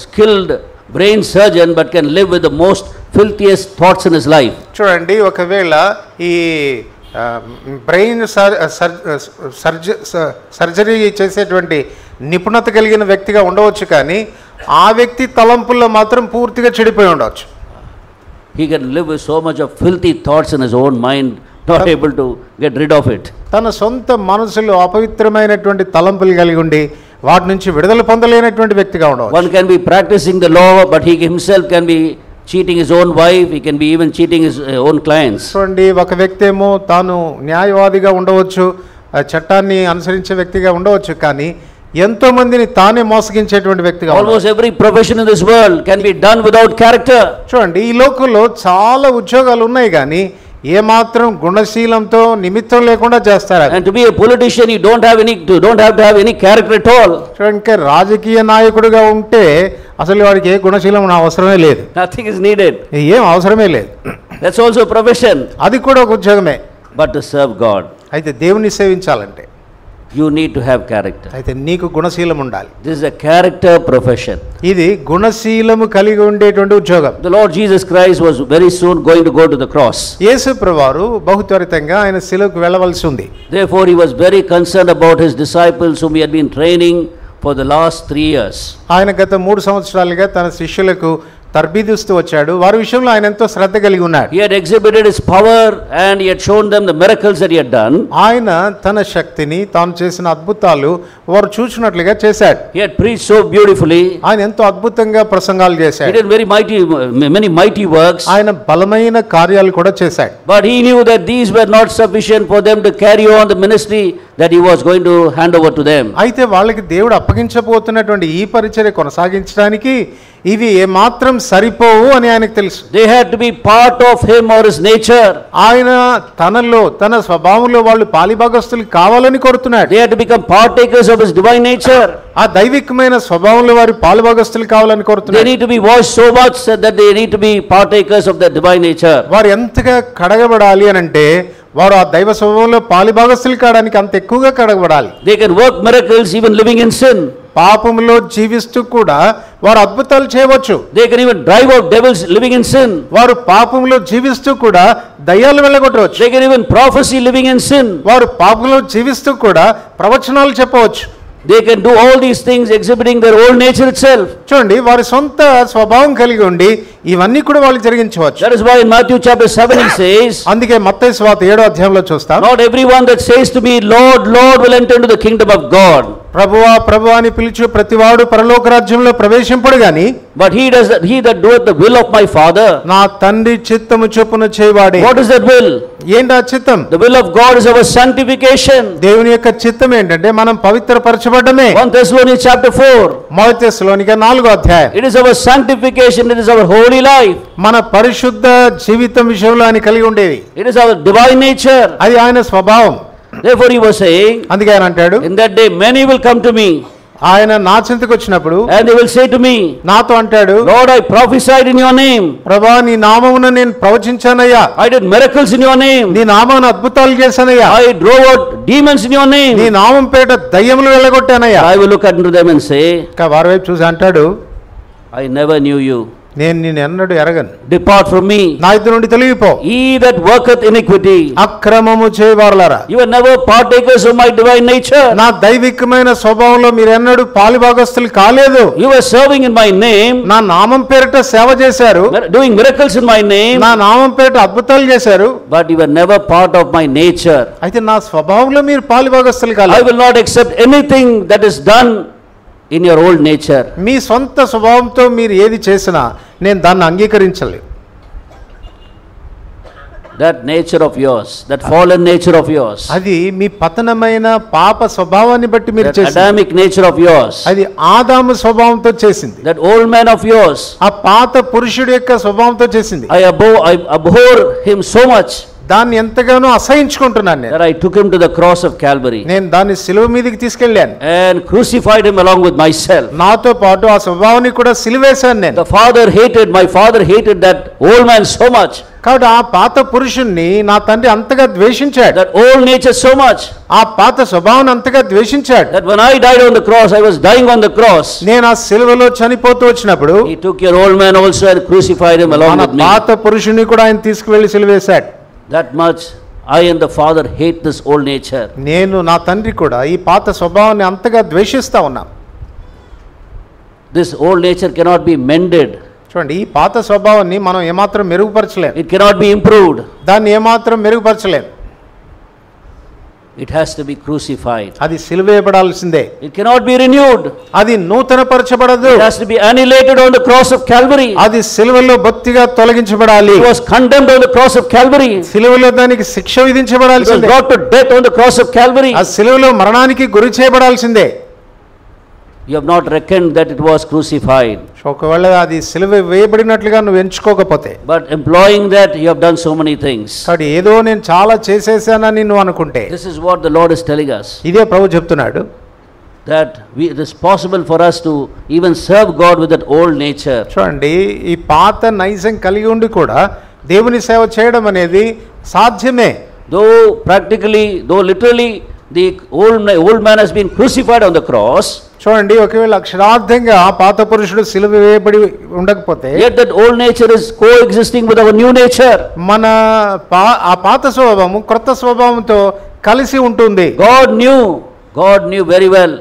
skilled brain surgeon but can live with the most filthiest thoughts in his life. చూడండి, ఒకవేళ ఈ బ్రెయిన్ సర్జరీ చేసేటువంటి నిపుణత కలిగిన వ్యక్తిగా ఉండవచ్చు, కానీ ఆ వ్యక్తి తలంపుల్లో మాత్రం పూర్తిగా చెడిపోయి ఉండవచ్చు. He can live with so much of filthy thoughts in his own mind, not able to get rid of it. తన సొంత మనసులో అపవిత్రమైనటువంటి తలంపులు కలిగి ఉండి వాటి నుంచి విడుదల పొందలేనటువంటి వ్యక్తిగా ఉండవచ్చు. One can be practicing the law but he himself can be cheating his own wife, he can be even cheating his own clients. చూడండి, ఒక వ్యక్తి ఏమో తాను న్యాయవాదిగా ఉండవచ్చు, చట్టాన్ని అనుసరించే వ్యక్తిగా ఉండవచ్చు, కానీ ఎంతో మందిని తానే మోసగించేటువంటి వ్యక్తిగా. Almost every profession in this world can be done without character. చూడండి, ఈ లోకంలో చాలా ఉద్యోగాలు ఉన్నాయి, కానీ ఏమాత్రం గుణశీలంతో నిమిత్తం లేకుండా చేస్తారు. And to be a politician you don't have to have any character at all. చూడండి, రాజకీయ నాయకుడిగా ఉంటే అసలు వాడికి ఏ గుణశీలం అవసరమే లేదు. Nothing is needed. ఏం అవసరమే లేదు. That's also a profession. అది కూడా ఒక ఉద్యోగమే. But to serve God, అయితే దేవుని సేవించాలంటే you need to have character. అయితే నీకు గుణశీలం ఉండాలి. This is a character profession. ఇది గుణశీలము కలిగి ఉండేటువంటి ఉద్యోగం. The Lord Jesus Christ was very soon going to go to the cross. యేసు ప్రభువారు బహు త్వరితంగా ఆయన శిలువకు వెళ్ళవలసి ఉంది. Therefore he was very concerned about his disciples whom he had been training for the last 3 years. ఆయన గత 3 సంవత్సరాలుగా తన శిష్యులకు తర్బీదుస్తూ వచ్చాడు. వారి విషయంలో ఆయన ఎంతో శ్రద్ధ కలిగి ఉన్నాడు. He had exhibited his power and he had shown them the miracles that he had done. ఆయన తన శక్తిని, తాను చేసిన అద్భుతాలు వారు చూసినట్లుగా చేశాడు. He had preached so beautifully. ఆయన ఎంతో అద్భుతంగా ప్రసంగాలు He చేశాడు. did many mighty works. ఆయన బలమైన కార్యాలు కూడా చేశాడు. But he knew that these were not sufficient for them to carry on the ministry that he was going to hand over to them. అయితే వాళ్ళకి దేవుడు అప్పగించబోతున్నటువంటి ఈ పరిచర్య కొనసాగించడానికి ఇవి ఏమాత్రం సరిపోవు అని ఆయనకు తెలుసు. They had to be part of him or his nature. ఆయన తనలో, తన స్వభావంలో వాళ్ళు పాలిభాగస్తులు కావాలని కోరుతున్నాడు. They had to become partakers of his divine nature. ఆ దైవికమైన స్వభావంలో వారి పాలిభాగస్తులు కావాలని They కోరుతున్నాడు. need to be washed so much that they need to be partakers of the divine nature. వారు ఎంతగా కడగబడాలి అని అంటే వారు ఆ దైవ స్వభావంలో పాలిభాగస్తులు కావడానికి అంత ఎక్కువగా కడగబడాలి. They can work miracles even living in sin. పాపములో జీవిస్తూ కూడా వారు అద్భుతాలు చేయవచ్చు. They can even drive out devils living in sin. వారు పాపములో జీవిస్తూ కూడా దయ్యాలు వెళ్ళగొట్టవచ్చు. They can even prophesy living in sin. వారు పాపములో జీవిస్తూ కూడా ప్రవచనాలు చెప్పవచ్చు. They can do all these things exhibiting their old nature itself. చూడండి, వారి సొంత స్వభావం కలిగి ఉండి ఇవన్నీ కూడా వాళ్ళు జరిగించవచ్చు. That is why in Matthew chapter 7 he says, అందుకే మత్తయి సువార్త 7వ అధ్యాయంలో చూస్తాం, not everyone that says to me, Lord, Lord, will enter into the kingdom of God. ప్రభువా ప్రభువా అని పిలిచు ప్రతివాడు పరలోక రాజ్యంలో ప్రవేశింపడు గాని, but he that doeth the will of my Father. నా తండ్రి చిత్తము చొప్పున చేయవాడే. What is that will? ఏంటా చిత్తం? The will of God is our sanctification. దేవుని యొక్క చిత్తం ఏంటంటే మనం పవిత్రపరచబడమే. 1 Thessalonians chapter 4. మొదటి తెస్సలోనిక 4వ అధ్యాయం. It is our sanctification, it is our holy life. మన పరిశుద్ధ జీవితం విషయంలో ఆయన కలిగి ఉండేది. It is our divine nature. అది ఆయన స్వభావం. Therefore he was saying, అందుకే ఆయన అంటాడు, in that day many will come to me. ఆయన నా చింతకు వచ్చినప్పుడు and they will say to me, నాతో అంటాడు, Lord, I prophesied in your name. ప్రభువా నీ నామమున నేను ప్రవచించానయ్యా. I did miracles in your name. నీ నామమున అద్భుతాలు చేశానయ్యా. I drove out demons in your name. నీ నామం పేట దయ్యములు వెళ్ళగొట్టానయ్యా. I will look unto them and say, వారి వైపు చూసి అంటాడు, I never knew you. నేను నిన్ను ఎన్నడూ ఎరగను. Depart from me, నా ఎదుట నుండి తొలగిపో. ye that worketh iniquity. అక్రమము చేయవారులారా, You are never partakers of my divine nature. నా దైవికమైన స్వభావంలో మీరు ఎన్నడూ పాలిభాగస్తులు కాలేదు. You were serving in my name, నా నామం పేరిట సేవ చేశారు, doing miracles in my name, నా నామం పేరిట అద్భుతాలు చేశారు, but you were never part of my nature. అయితే నా స్వభావంలో మీరు పాలిభాగస్తులు కాలేదు. I will not accept anything that is done in your old nature. మీ సొంత స్వభావంతో మీరు ఏది చేసినా నేను దాన్ని అంగీకరించలేదు. That nature of yours, that fallen nature of yours, అది మీ పతనమైన పాప స్వభావాన్ని బట్టి మీరు that చేసింది. Adamic nature of yours, అది ఆదాము స్వభావంతో చేసింది. that old man of yours, ఆ పాత పురుషుడి యొక్క స్వభావంతో చేసింది. I abhor him so much దాన్ని ఎంతగానో అసహించుకుంటున్నాను నేను. that I took him to the cross of Calvary నేను దాన్ని సిలువ మీదకి తీసుకెళ్ళాను. and crucified him along with myself. నాతో పాటు ఆ స్వభావాన్ని కూడా సిలువేశాను నేను. My father hated that old man so much, కాబట్టి ఆ పాత పురుషుణ్ణి నా తండ్రి అంతగా ద్వేషించాడు. that old nature so much, ఆ పాత స్వభావాన్ని అంతగా ద్వేషించాడు. that when I died on the cross, I was dying on the cross. నేను ఆ సిలువలో చనిపోతూ వచ్చినప్పుడు He took your old man also and crucified him along మన with me. పాత పురుషుణ్ణి కూడా ఆయన తీసుకువెళ్ళి సిలువేశాడు. That much I and the Father hate this old nature. నేను నా తండ్రి కూడా ఈ పాత స్వభావాన్ని అంతగా ద్వేషిస్తా ఉన్నాం. This old nature cannot be mended. చూడండి, ఈ పాత స్వభావాన్ని మనం ఏమాత్రం మెరుగుపరచలేం. It cannot be improved. దాన్ని ఏమాత్రం మెరుగుపరచలేం. It has to be crucified. అది సిలువేయబడాల్సిందే. It cannot be renewed. అది నూతనపరచబడదు. It has to be annihilated on the cross of Calvary. అది సిలువలో బొత్తిగా తొలగించబడాలి. It was condemned on the cross of Calvary. సిలువలో దానికి శిక్ష It was విధించబడాల్సిందే. brought to death on the cross of Calvary. ఆ సిలువలో మరణానికి గురి చేయబడాల్సిందే. You have not reckoned that it was crucified. ఒకవేళ అది సిలువ వేయబడినట్లుగా నువ్వు ఎంచుకోకపోతే, But employing that, you have done so many things. కాబట్టి ఏదో నేను చాలా చేసేసానని నువ్వు అనుకుంటే, This is what the Lord is telling us. ఇదే ప్రభు చెప్తున్నాడు, That it is possible for us to even serve God with that old nature. చూడండి, ఈ పాత నైజం కలిగి ఉండి కూడా దేవుని సేవ చేయడం అనేది సాధ్యమే. Though practically, though literally, the old man has been crucified on the cross. చూడండి, ఒకవేళ అక్షరార్థంగా పాత పురుషుడు సిలువ వేయబడి ఉండకపోతే, yet that old nature is coexisting with our new nature. మన ఆ పాత స్వభావము క్రొత్త స్వభావంతో కలిసి ఉంటుంది. God knew very well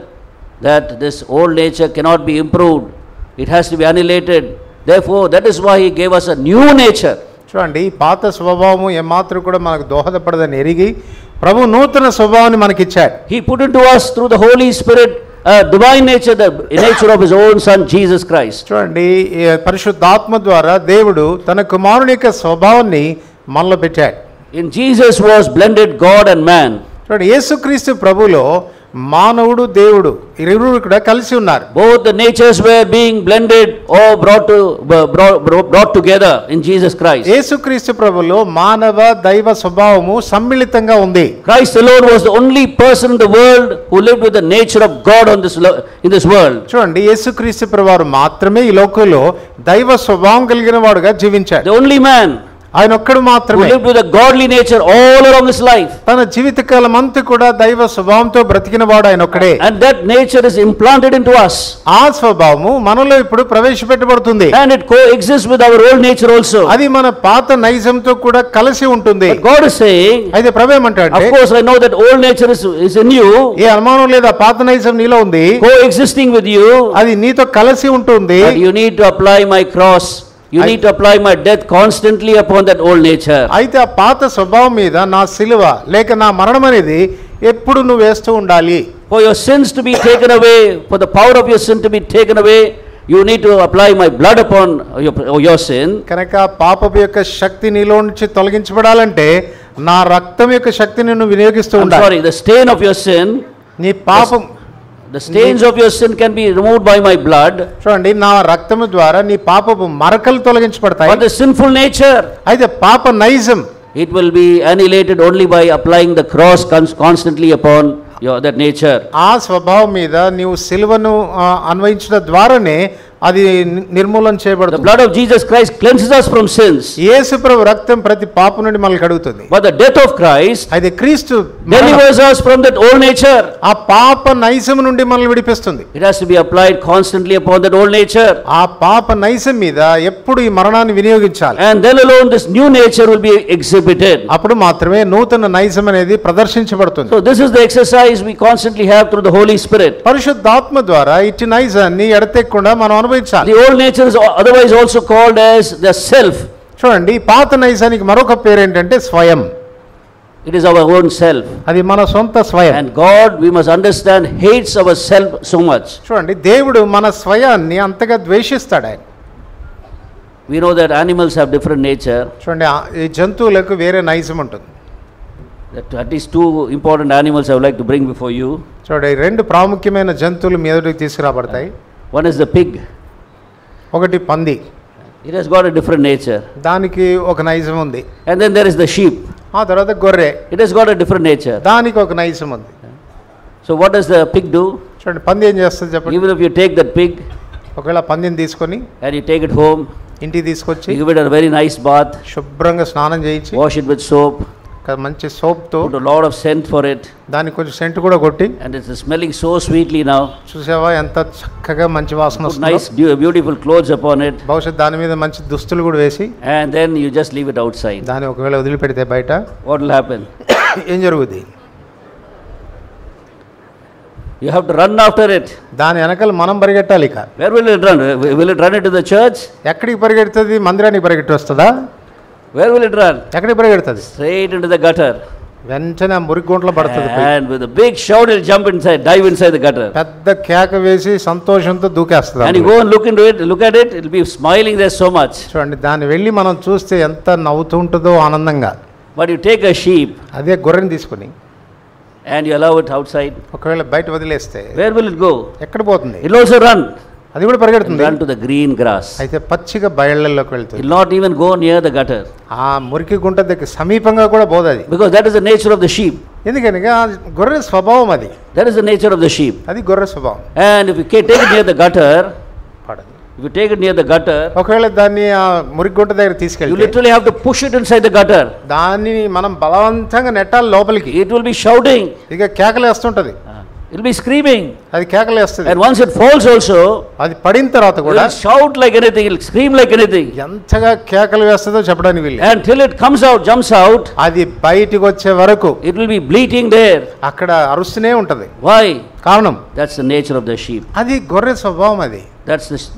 that this old nature cannot be improved. It has to be annihilated. Therefore, that is why he gave us a new nature. చూడండి, ఈ పాత స్వభావము ఏమాత్రం కూడా మనకు దోహదపడదని ఎరిగి ప్రభు నూతన స్వభావాన్ని మనకిచ్చాడు. He put into us through the Holy Spirit divine nature, the nature of his own son Jesus Christ. చూడండి, పరిశుద్ధాత్మ ద్వారా దేవుడు తన కుమారుని యొక్క స్వభావాన్ని మనలో పెట్టాడు. In Jesus was blended God and man. చూడండి, యేసుక్రీస్తు ప్రభులో మానవుడు దేవుడు ఇరువురు కూడా కలిసి ఉన్నారు. Both the natures were being blended or brought together in Jesus Christ. యేసుక్రీస్తు ప్రభులో మానవ దైవ స్వభావము సమ్మిళితంగా ఉంది. Christ alone was the only person in the world who lived with the nature of God in this world. చూడండి, యేసుక్రీస్తు ప్రభువారు మాత్రమే ఈ లోకంలో దైవ స్వభావం కలిగిన వాడుగా జీవించాడు. The only man. ఆయన ఒక్కడు who మాత్రమే lived with a godly nature all along his life. తన జీవితకాలం అంతా కూడా దైవ స్వభావంతో బ్రతికిన వాడు ఆయన ఒక్కడే. And that nature is implanted into us. ఆ స్వభావము మనలో ఇప్పుడు ప్రవేశపెట్టబడుతుంది. And it coexists with our old nature also. అది మన పాత నైజంతో కూడా కలిసి ఉంటుంది. But God is saying, అయితే ప్రభు ఏమంటాడంటే, of course I know that old nature is in you, ఏ అనుమానం లేదా పాత నైజం నీలో ఉంది, coexisting with you, అది నీతో కలిసి ఉంటుంది. but you need to apply my cross. You need to apply my death constantly upon that old nature. అయితే ఆ పాత స్వభావం మీద నా సిలువ లేక నా మరణం అనేది ఎప్పుడు నువ్వు వేస్తూ ఉండాలి. For your sins to be taken away, for the power of your sin to be taken away, you need to apply my blood upon your sin. కనుక పాపపు యొక్క శక్తి నీలో నుంచి తొలగించబడాలంటే నా రక్తం యొక్క శక్తిని నువ్వు వినియోగిస్తూ I'm ఉండాలి. sorry, the stain of your sin, నీ పాపం the stains of your sin can be removed by my blood. చూడండి, నా రక్తము ద్వారా నీ పాపపు మరకలు తొలగించబడతాయి. But the sinful nature, అయితే పాప నైజం it will be annihilated only by applying the cross constantly upon that nature. ఆ స్వభావం మీద నీవు సిలువను అన్వయించడం ద్వారానే అది నిర్మూలన The చేయబడుతుంది. blood of Jesus Christ cleanses us from sins. యేసు ప్రభు రక్తం ప్రతి పాపం నుండి మనల్ని కడుగుతుంది. But the death of Christ అయితే క్రీస్తు delivers us from that old nature. ఆ పాప నైజం నుండి మనల్ని విడిపిస్తుంది. It has to be applied constantly upon that old nature. ఆ పాప నైజం మీద ఎప్పుడు ఈ మరణాన్ని వినియోగించాలి. And then alone this new nature will be exhibited. అప్పుడు మాత్రమే నూతన నైజం అనేది ప్రదర్శించబడుతుంది. So this is the exercise we constantly have through the Holy Spirit. పరిశుద్ధాత్మ ద్వారా ఇట్టి నైజాన్ని ఎడతెక్కకుండా మనం అనుభవించాలి. The old nature is otherwise also called as the self. చూడండి, పాత నైజానికి మరొక పేరు ఏంటంటే స్వయం. It is our own self. అది మన సొంత స్వయం. And God, we must understand, hates our self so much. చూడండి, దేవుడు మన స్వయాన్ని అంతగా ద్వేషిస్తాడు ఆయన. We know that animals have different nature. చూడండి, ఈ జంతువులకు వేరే నైజం ఉంటుంది. At least two important animals I would like to bring before you. చూడండి, రెండు ప్రాముఖ్యమైన జంతువులు మీ ఎదుటికి తీసుకురాబడతాయి. One is the pig. ఒకటి పంది. It has got a different nature. దానికి ఒక నైజం ఉంది. And then there is the sheep. ఆ తర్వాత గొర్రె. It has got a different nature. దానికి ఒక నైజం ఉంది. So what does the pig do? చూడండి, పంది ఏం చేస్తుంది చెప్పండి. Even if you take that pig ఒకవేళ పందిని తీసుకొని and you take it home, ఇంటికి తీసుకొచ్చి you give it a very nice bath, శుభ్రంగా స్నానం చేయించి wash it with soap, మంచి సోప్తో put a lot of scent for it, దానికి కొంచెం సెంట్ కూడా కొట్టి, and it's smelling so sweetly now. చూసావా ఎంత చక్కగా మంచి వాసన Put వస్తుందో. nice beautiful clothes upon it, భవిష్యత్ దాని మీద మంచి దుస్తులు కూడా వేసి and then you just leave it outside. దాన్ని ఒకవేళ వదిలిపెడితే బయట What will happen? ఏం జరుగుద్ది? You have to run after it. దాని వెనకాల మనం పరిగెట్టాలి. ఇక Where will it run? Will it run into the church? ఎక్కడికి పరిగెడుతుంది? మందిరానికి పరిగెట్టి వస్తుందా? Where will it run? ఎక్కడికి పరిగెడుతుంది? Straight into the gutter. వెంటనే మురికి గుంటలో పడుతుంది. And with a big shout, it'll jump inside, dive inside the gutter. పెద్ద కేక వేసి సంతోషంతో దూకేస్తుంది. And you go and look at it, it'll be smiling there so much. చూడండి, దాన్ని వెళ్ళి మనం చూస్తే ఎంత నవ్వుతూ ఉంటుందో ఆనందంగా. But you take a sheep అదే గొర్రెని తీసుకుని and you allow it outside. ఒకవేళ బయట వదిలేస్తే Where will it go? ఎక్కడ పోతుంది? It'll also run. అది కూడా పరిగెడుతుంది. Run to the green grass. అయితే పచ్చిగా బయళ్ళలోకి వెళ్తుంది. It'll not even go near the gutter. ఆ మురికి గుంట దగ్గర సమీపంగా కూడా పోదది. Because that is the nature of the sheep. ఎందుకనగా గొర్రె స్వభావం అది. That is the nature of the sheep. అది గొర్రె స్వభావం. And if you take it near the gutter, పడదు. if you take it near the gutter, ఒకవేళ దాన్ని ఆ మురికి గుంట దగ్గర you తీసుకెళ్తే literally have to push it inside the gutter. దాన్ని మనం బలవంతంగా నెట్టాలి లోపలికి. It will be shouting. ఇక కేకలేస్తుంటది. It'll be screaming. అది కేకలేస్తుంది. And once it falls also, అది పడిన తర్వాత కూడా it'll shout like anything, it'll scream like anything. ఎంతగా కేకలు వేస్తుందో చెప్పడానికి వీలు. Until it comes out, jumps out, అది బయటికి వచ్చే వరకు it will be bleating there. అక్కడ అరుస్తూనే ఉంటది. Why? కారణం That's the nature of the sheep. అది గొర్రె స్వభావం. అది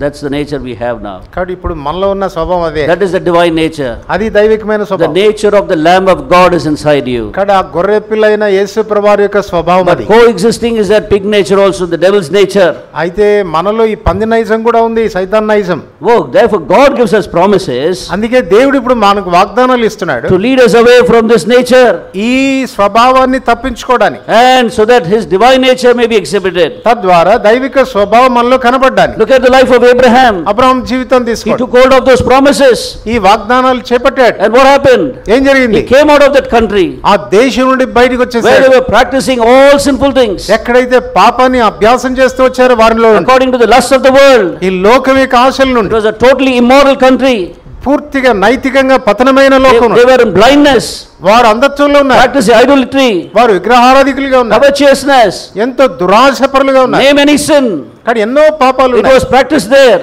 That's the nature we have now. కాబట్టి ఇప్పుడు మనలో ఉన్న స్వభావం అదే. That is the divine nature. అది దైవికమైన The స్వభావం. nature of the Lamb of God is inside you. కాబట్టి ఆ గొర్రె పిల్లైన యేసు ప్రభువారి యొక్క స్వభావం But అది. coexisting is that pig nature also, the devil's nature. అయితే మనలో ఈ పంది నైజం కూడా ఉంది, సైతాన్ నైజం. Oh, therefore God gives us promises అందుకే దేవుడు ఇప్పుడు మనకు వాగ్దానాలు ఇస్తున్నాడు. to lead us away from this nature, ఈ స్వభావాన్ని తప్పించుకోవడానికి, and so that his divine nature may be exhibited. తద్వారా దైవిక స్వభావం మనలో కనబడ్డానికి. Look at the life of Abraham. Abraham జీవితం He తీసుకోండి. took hold of those promises. ఈ వాగ్దానాలు చేపట్టాడు. And what happened? ఏం జరిగింది? He came out of that country ఆ దేశం నుండి బయటికి where వచ్చేసాడు. they were practicing all sinful things ఎక్కడైతే పాపాన్ని అభ్యాసం చేస్తూ వచ్చారో వారిలో according to the lust of the world. ఈ లోకం యొక్క ఆశల It నుండి was a totally immoral country. పూర్తిగా నైతికంగా పతనమైన లోకం. They were in blindness. వారు అంధత్వంలో ఉన్నారు. Practicing idolatry. వారు విగ్రహారాధికులుగా ఉన్నారు. Covetousness. ఎంతో దురాశపరులుగా ఉన్నారు. Name any sin. కానీ ఎన్నో పాపాలు It ఉన్నాయి. was practiced there.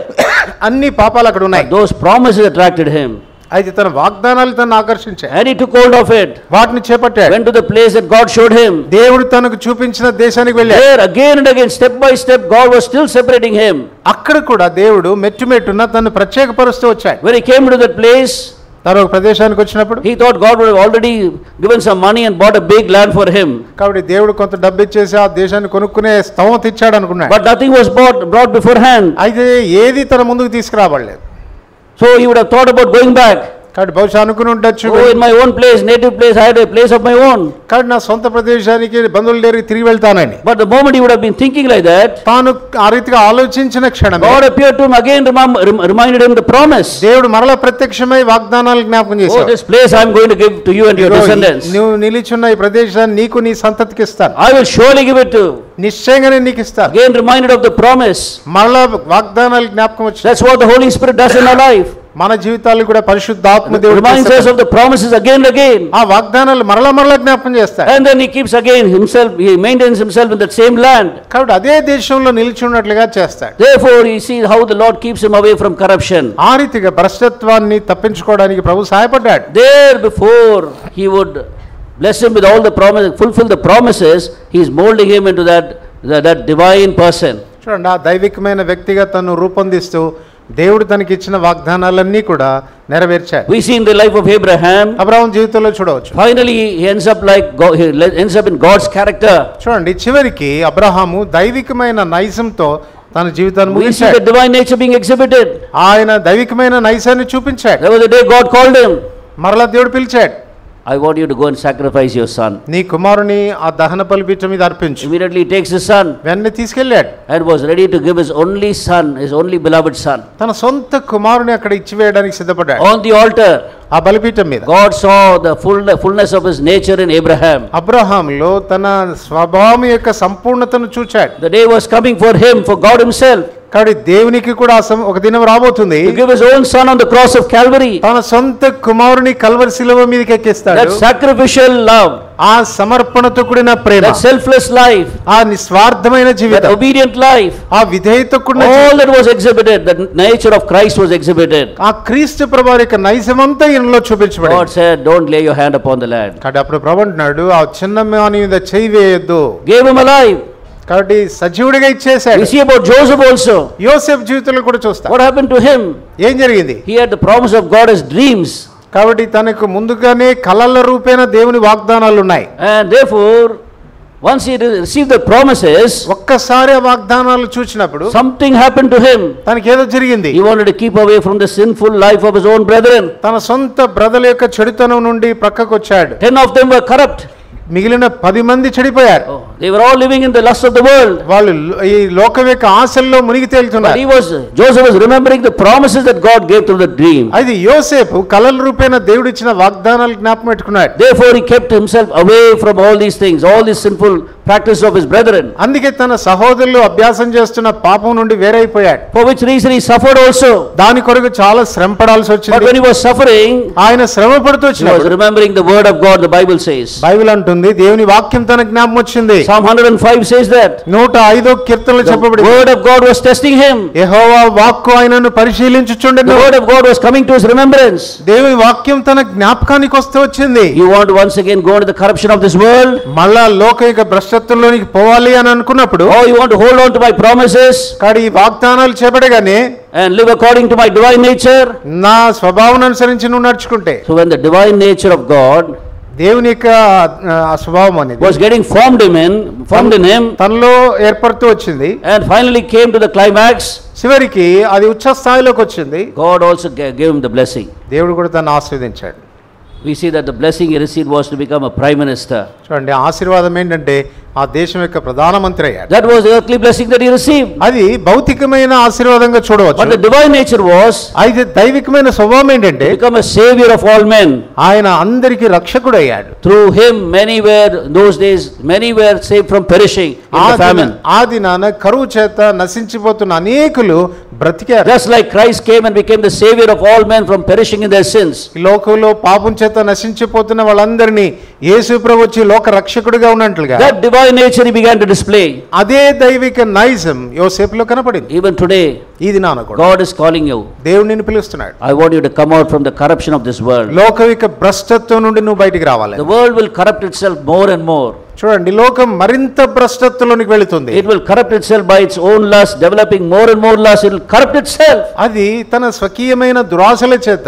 అన్ని పాపాలు అక్కడ ఉన్నాయి. Those promises attracted him. అయితే తన వాగ్దానాలు తనను ఆకర్షించాయి. And he took hold of it. వాటిని చేపట్టాడు. Went to the place that God showed him. దేవుడు తనకు చూపించిన దేశానికి వెళ్ళాడు. There again and again, step by step, God was still separating him. అక్కడ కూడా దేవుడు మెట్టుమెట్టున తనను ప్రత్యేకపరుస్తూ వచ్చాడు. When he came to that place, తను ఒక ప్రదేశానికి వచ్చినప్పుడు he thought God would have already given some money and bought a big land for him. కాబట్టి దేవుడు కొంత డబ్బు ఇచ్చేసి ఆ దేశాన్ని కొనుక్కునే స్తోమత ఇచ్చాడు అనుకున్నాడు. But nothing was brought beforehand. అయితే ఏది తన ముందుకు తీసుకురాబడలేదు. So he would have thought about going back. కాబట్టి బహుశా అనుకుని ఉండొచ్చు, in my own place, native place, I had a place of my own. కాబట్టి నా సొంత ప్రదేశానికి బంధువుల దగ్గరికి తిరిగి వెళ్తానని. But the moment he would have been thinking like that, తాను ఆ రీతిగా ఆలోచించిన క్షణమే God appeared to him again, reminded him the promise. దేవుడు మరలా ప్రత్యక్షమై వాగ్దానాలు జ్ఞాపకం చేశాడు. This place I am going to give to you and your descendants. నువ్వు నిలిచున్న ఈ ప్రదేశాన్ని నీకు నీ సంతతికి ఇస్తాను. I will surely give it to you. నిశ్చయంగా నేను నీకు ఇస్తాను. Again reminded of the promise. మరలా వాగ్దానాలు జ్ఞాపకం వచ్చాయి. That's what the Holy Spirit does in our life. మన జీవితాల్లో కూడా పరిశుద్ధాత్మ దేవుడు reminds us of the promises again and again. ఆ వాగ్దానాలు మరలా జ్ఞాపకం చేస్తాడు. And then he keeps again himself, he maintains himself in that same land. కాబట్టి అదే దేశంలో నిలిచి ఉన్నట్లుగా చేస్తాడు. Therefore he sees how the Lord keeps him away from corruption. ఆ రీతిగా భ్రష్టత్వాన్ని తప్పించుకోవడానికి ప్రభు సహాయపడ్డాడు. There before he would bless him with all the promises, fulfill the promises, he is molding him into that divine person. చూడండి, ఆ దైవికమైన వ్యక్తిగా తను రూపొందిస్తూ దేవుడు తనకి ఇచ్చిన వాగ్దానాలన్నీ కూడా నెరవేర్చాడు. We see in the life of Abraham, Abraham జీవితంలో చూడవచ్చు. finally he ends up like God, he ends up in God's character. చూడండి, చివరికి అబ్రహాము దైవికమైన నైజంతో తన జీవితాన్ని We see ముగించాడు. the divine nature being exhibited. ఆయన దైవికమైన నైజాన్ని చూపించాడు. There was a day God called him. మరలా దేవుడు పిలిచాడు. I want you to go and sacrifice your son. నీ కుమారుని ఆ దహన బలిపీఠం మీద అర్పించు. Immediately he takes his son వెంటనే తీసుకెళ్ళాడు. and was ready to give his only son, his only beloved son. తన సొంత కుమారుని అక్కడ ఇచ్చివేయడానికి సిద్ధపడ్డాడు. On the altar, ఆ బలిపీఠం మీద God saw the fullness of his nature in Abraham. అబ్రహాములో తన స్వభావం యొక్క సంపూర్ణతను చూచాడు. The day was coming for him, for God himself, కాబట్టి దేవునికి కూడా ఒక దినం రాబోతుంది. to give his own son on the cross of Calvary. తన సొంత కుమారుని కల్వరి శిలువ మీదకి ఎక్కిస్తాడు. That sacrificial love, ఆ సమర్పణతో కూడిన ప్రేమ, that selfless life, ఆ నిస్వార్థమైన that జీవితం, obedient life, ఆ విధేయత కూడిన all that was exhibited, the nature of Christ was exhibited. ఆ క్రీస్తు ప్రభువారి యొక్క నైజమంతా ఈయనలో చూపించబడింది. God said, don't lay your hand upon the lad. కాబట్టి అప్పుడు ప్రభు అంటున్నాడు, ఆ చిన్న మాని మీద చెయ్యి వేయొద్దు. Gave him alive. కాబట్టి సజీవుడిగా ఇచ్చేశాడు. We see about Joseph also. యోసేపు జీవితంలో కూడా చూస్తాం. What happened to him? ఏం జరిగింది? He had the promise of God as dreams. కాబట్టి తనకు ముందుగానే కలల రూపేణ దేవుని వాగ్దానాలు ఉన్నాయి. And therefore, once he received the promises, ఒక్కసారి ఆ వాగ్దానాలు చూసినప్పుడు something happened to him. తనకేదో జరిగింది. He wanted to keep away from the sinful life of his own brethren. తన సొంత బ్రదర్ల యొక్క చెడుతనం నుండి ప్రక్కకు వచ్చాడు. 10 of them were corrupt. మిగిలిన 10 మంది చెడిపోయారు. They were all living in the lust of the world. వాళ్ళు ఈ లోకం యొక్క ఆశల్లో మునిగి తేలుతున్నారు. Joseph was remembering the promises that God gave through the dream. అయితే యోసేపు కలల రూపేణ దేవుడు ఇచ్చిన వాగ్దానాలు జ్ఞాపకం పెట్టుకున్నాడు. Therefore he kept himself away from all these things, all these sinful practices of his brethren. అందుకే తన సహోదరులు అభ్యాసం చేస్తున్న పాపం నుండి వేరైపోయాడు. For which reason he suffered also. దాని కొరకు చాలా శ్రమ పడాల్సి వచ్చింది. But when he was suffering, ఆయన శ్రమ పడుతూ he was remembering the word of God, the Bible says. Bible అంటుంది, దేవుని వాక్యం తన జ్ఞాపకం వచ్చింది. Psalm 105 says that. 105వ కీర్తనలో చెప్పబడింది, the word of God was testing him. యెహోవా వాక్కు ఆయనను పరిశీలించుచుండెను. The word of God was coming to his remembrance. దేవుని వాక్యం తన జ్ఞాపకానికి వస్తూ వచ్చింది. You want to once again go into the corruption of this world? మళ్ళా లోక యొక్క భ్రష్టత్వంలోనికి పోవాలి అని అనుకున్నప్పుడు, Oh, you want to hold on to my promises కానీ ఈ వాగ్దానాలు చేపడగానే and live according to my divine nature? నా స్వభావం అనుసరించి నువ్వు నడుచుకుంటే, So when the divine nature of God దేవుని యొక్క స్వభావం అనేది was getting formed in him, తనలో ఏర్పడుతూ వచ్చింది, and finally came to the climax, చివరికి అది ఉచ్చ స్థాయిలోకి వచ్చింది. God also gave him the blessing. దేవుడు కూడా తను ఆశీర్వదించాడు. We see that the blessing he received was to become a prime minister. చూడండి, ఆశీర్వాదం ఏంటంటే ఆ దేశం యొక్క ప్రధానమంత్రి అయ్యాడు. That was the earthly blessing that he received. అది భౌతికమైన ఆశీర్వాదంగా చూడవచ్చు. But the divine nature was, అయితే దైవికమైన స్వభావం ఏంటంటే, become a savior of all men. ఆయన అందరికి రక్షకుడు అయ్యాడు. Through him many were, those days many were saved from perishing in the famine. ఆ దినాన కరువు చేత నశించిపోతున్న అనేకులు బ్రతికారు. Just like Christ came and became the savior of all men from perishing in their sins. ఈ లోకంలో పాపం చేత నశించిపోతున్న వాళ్ళందరినీ యేసు ప్రభు వచ్చి లోక రక్షకుడిగా ఉన్నట్లుగా That divine nature he began to display. అదే దైవిక నైజం యోసేపులో కనపడింది. Even today, ఈ దినాన కూడా God is calling you. దేవుడు నిన్ను పిలుస్తున్నాడు. I want you to come out from the corruption of this world. లోకవిక భ్రష్టత్వం నుండి నువ్వు బయటికి రావాలి. The world will corrupt itself more and more. చూడండి, లోకం మరింత భ్రష్టత్వంలోనికి వెళుతుంది. It will corrupt itself by its own lust, developing more and more lust. It will corrupt itself. అది తన స్వకీయమైన దురాశల చేత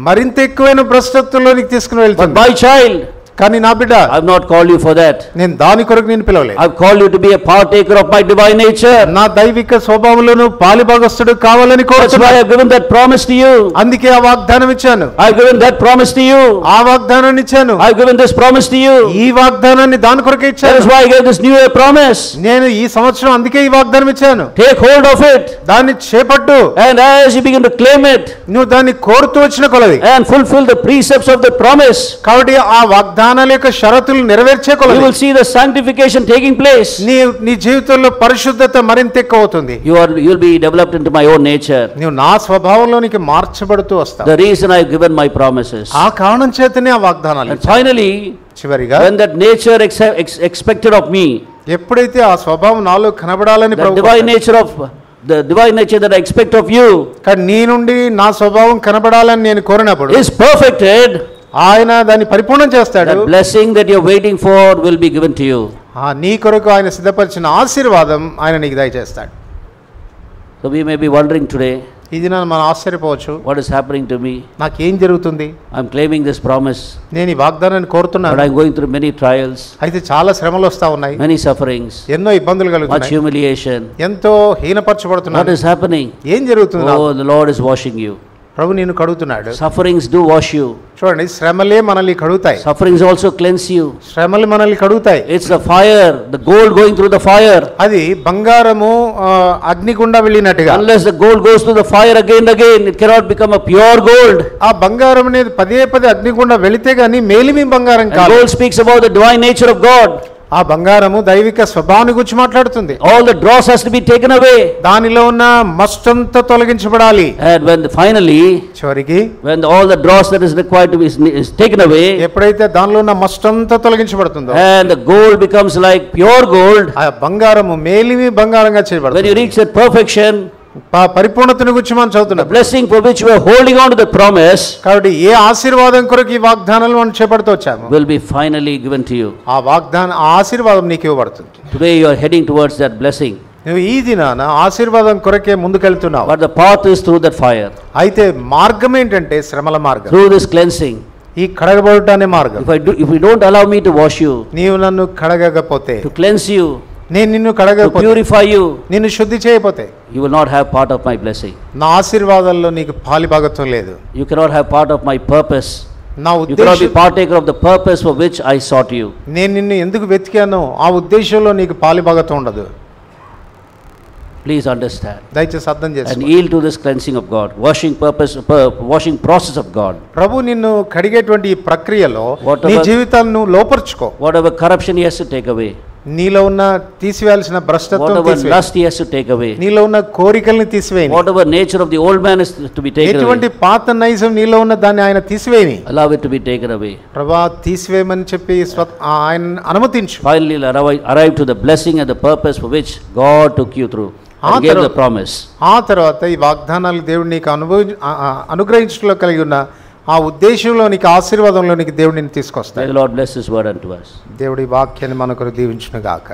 మరింత ఎక్కువైన భ్రష్టత్వంలోనికి తీసుకుని వెళ్తుంది. My child, కానీ నా బిడ్డ, I have not called you for that. నేను దాని కొరకు నేను పిలవలేదు. I have called you to be a partaker of my divine nature. నా దైవిక స్వభావంలోను పాలిభాగస్తుడు కావాలని That's why I కోరుతున్నాను. have given that promise to you. అందుకే ఆ వాగ్దానం ఇచ్చాను. I have given that promise to you. ఆ వాగ్దానాన్ని ఇచ్చాను. I have given this promise to you. ఈ వాగ్దానాన్ని దాని కొరకే That ఇచ్చాను. is why I gave this new year promise. నేను ఈ సంవత్సరం అందుకే ఈ వాగ్దానం ఇచ్చాను. Take hold of it. దాన్ని చేపట్టు. And as you begin to claim it నువ్వు దాన్ని కోరుతూ వచ్చిన కొలది, and fulfill the precepts of the promise, కాబట్టి ఆ వాగ్దానాల యొక్క షరతులు నెరవేర్చే you కొలది will see the sanctification taking place. నీ జీవితంలో పరిశుద్ధత మరింత ఎక్కువ అవుతుంది. You will be developed into my own nature. నువ్వు నా స్వభావంలోనికి మార్చబడుతూ వస్తావు. The reason I have given my promises. ఆ కారణం చేతనే ఆ వాగ్దానాలు And finally, చివరిగా when that nature expected of me, ఎప్పుడైతే ఆ స్వభావం నాలో కనబడాలని the divine nature of the divine nature that I expect of you కానీ నీ నుండి నా స్వభావం కనబడాలని నేను కోరినప్పుడు is perfected, ఆయన దాన్ని పరిపూర్ణం చేస్తాడు. that blessing that you are waiting for will be given to you. నీ కొరకు ఆయన సిద్ధపరిచిన ఆశీర్వాదం ఆయన నీకు దయచేస్తాడు. So we may be wondering today, ఇది మనం ఆశ్చర్యపోవచ్చు, what is happening to me? నాకేం జరుగుతుంది? I am claiming this promise, నేను ఈ వాగ్దానాన్ని but కోరుతున్నాను, I am going through many trials, అయితే చాలా శ్రమలు వస్తా ఉన్నాయి, many sufferings, ఎన్నో ఇబ్బందులు much కలుగుతున్నాయి, humiliation. ఎంతో What హీనపరచబడుతున్నాను. is happening? ఏం జరుగుతుంది? Oh, the Lord is washing you. ప్రభు నిన్ను కడుగుతున్నాడు. Sufferings do wash you. చూడండి, శ్రమలే మనల్ని కడుగుతాయి. Sufferings also cleanse you. శ్రమలు మనల్ని కడుగుతాయి. It's the fire, the gold going through the fire. అది బంగారము అగ్నిగుండా వెళ్ళినట్టుగా. Unless the gold goes through the fire again and again, it cannot become a pure gold. ఆ బంగారం అనేది పదే పదే అగ్నిగుండా వెళితే గానీ మేలిమి బంగారం And కాదు. gold speaks about the divine nature of God. ఆ బంగారము దైవిక స్వభావాన్ని గురించి మాట్లాడుతుంది. All the dross has to be taken away. దానిలో ఉన్న మస్తంతా తొలగించబడాలి. And when finally, చివరికి when all the dross that is required to be is taken away, ఎప్పుడైతే దానిలో ఉన్న మస్తంతా తొలగించబడుతుందో, and the gold becomes like pure gold, ఆ బంగారము మేలిమి బంగారంగా when చేయబడుతుంది. you reach that perfection, పరిపూర్ణతను గురించి మనం the చదువుతున్నాం. blessing for which we are holding on to the promise కాబట్టి ఏ ఆశీర్వాదం కొరకు ఈ వాగ్దానాలు మనం చేపడుతూ వచ్చాము, will be finally given to you. ఆ ఆశీర్వాదం నీకు ఇవ్వబడుతుంది. Today you are heading towards that blessing, నువ్వు ఈ దినాన ఆశీర్వాదం కొరకే ముందుకెళ్తున్నావు. but the path is through that fire, అయితే మార్గం ఏంటంటే శ్రమల మార్గం. through this cleansing. ఈ కడగబడుట అనే మార్గం. If you don't allow me to wash you, నీవు నన్ను కడగకపోతే, to cleanse you, నేను నిన్ను to కడగకపోతే, purify you, నిన్ను శుద్ధి చేయకపోతే you will not have part of my blessing. నా ఆశీర్వాదాల్లో నీకు పాలిభాగత్వం లేదు. You cannot have part of my purpose. నా You cannot be ఉద్దేశం, partaker of the purpose for which I sought you. నేను నిన్ను ఎందుకు వెతికానో ఆ ఉద్దేశంలో నీకు పాలిభాగత్వం ఉండదు. Please understand దయచేసి అర్థం and చేసుకో. yield to this cleansing of God, washing process of God. ప్రభు నిన్ను కడిగేటువంటి ఈ ప్రక్రియలో Whatever- నీ జీవితాన్ని లోపరుచుకో. Whatever corruption he has to take away, నీలో ఉన్న తీసివేయాల్సిన భ్రష్టత్వం whatever తీసివేయి. lust he has to take away, నీలో ఉన్న కోరికల్ని తీసివేయని. whatever nature of the old man is to be taken ఎటువంటి away, పాత నైజం నీలో ఉన్న దాన్ని ఆయన తీసివేయని. allow it to be taken away. ప్రభా తీసివేయమని చెప్పి ఆయన అనుమతించు. Finally arrive to the blessing and the purpose for which God took you through and gave the promise. ఆ తర్వాత ఈ వాగ్దానాలు దేవుడు నీకు అనుగ్రహించడంలో కలిగి ఉన్న ఆ ఉద్దేశంలో నీకు ఆశీర్వాదంలో నీకు దేవుడు నిన్ను తీసుకొస్తాడు. May the Lord bless his word unto us. దేవుడి వాక్యాన్ని మనకు దీవించును గాక.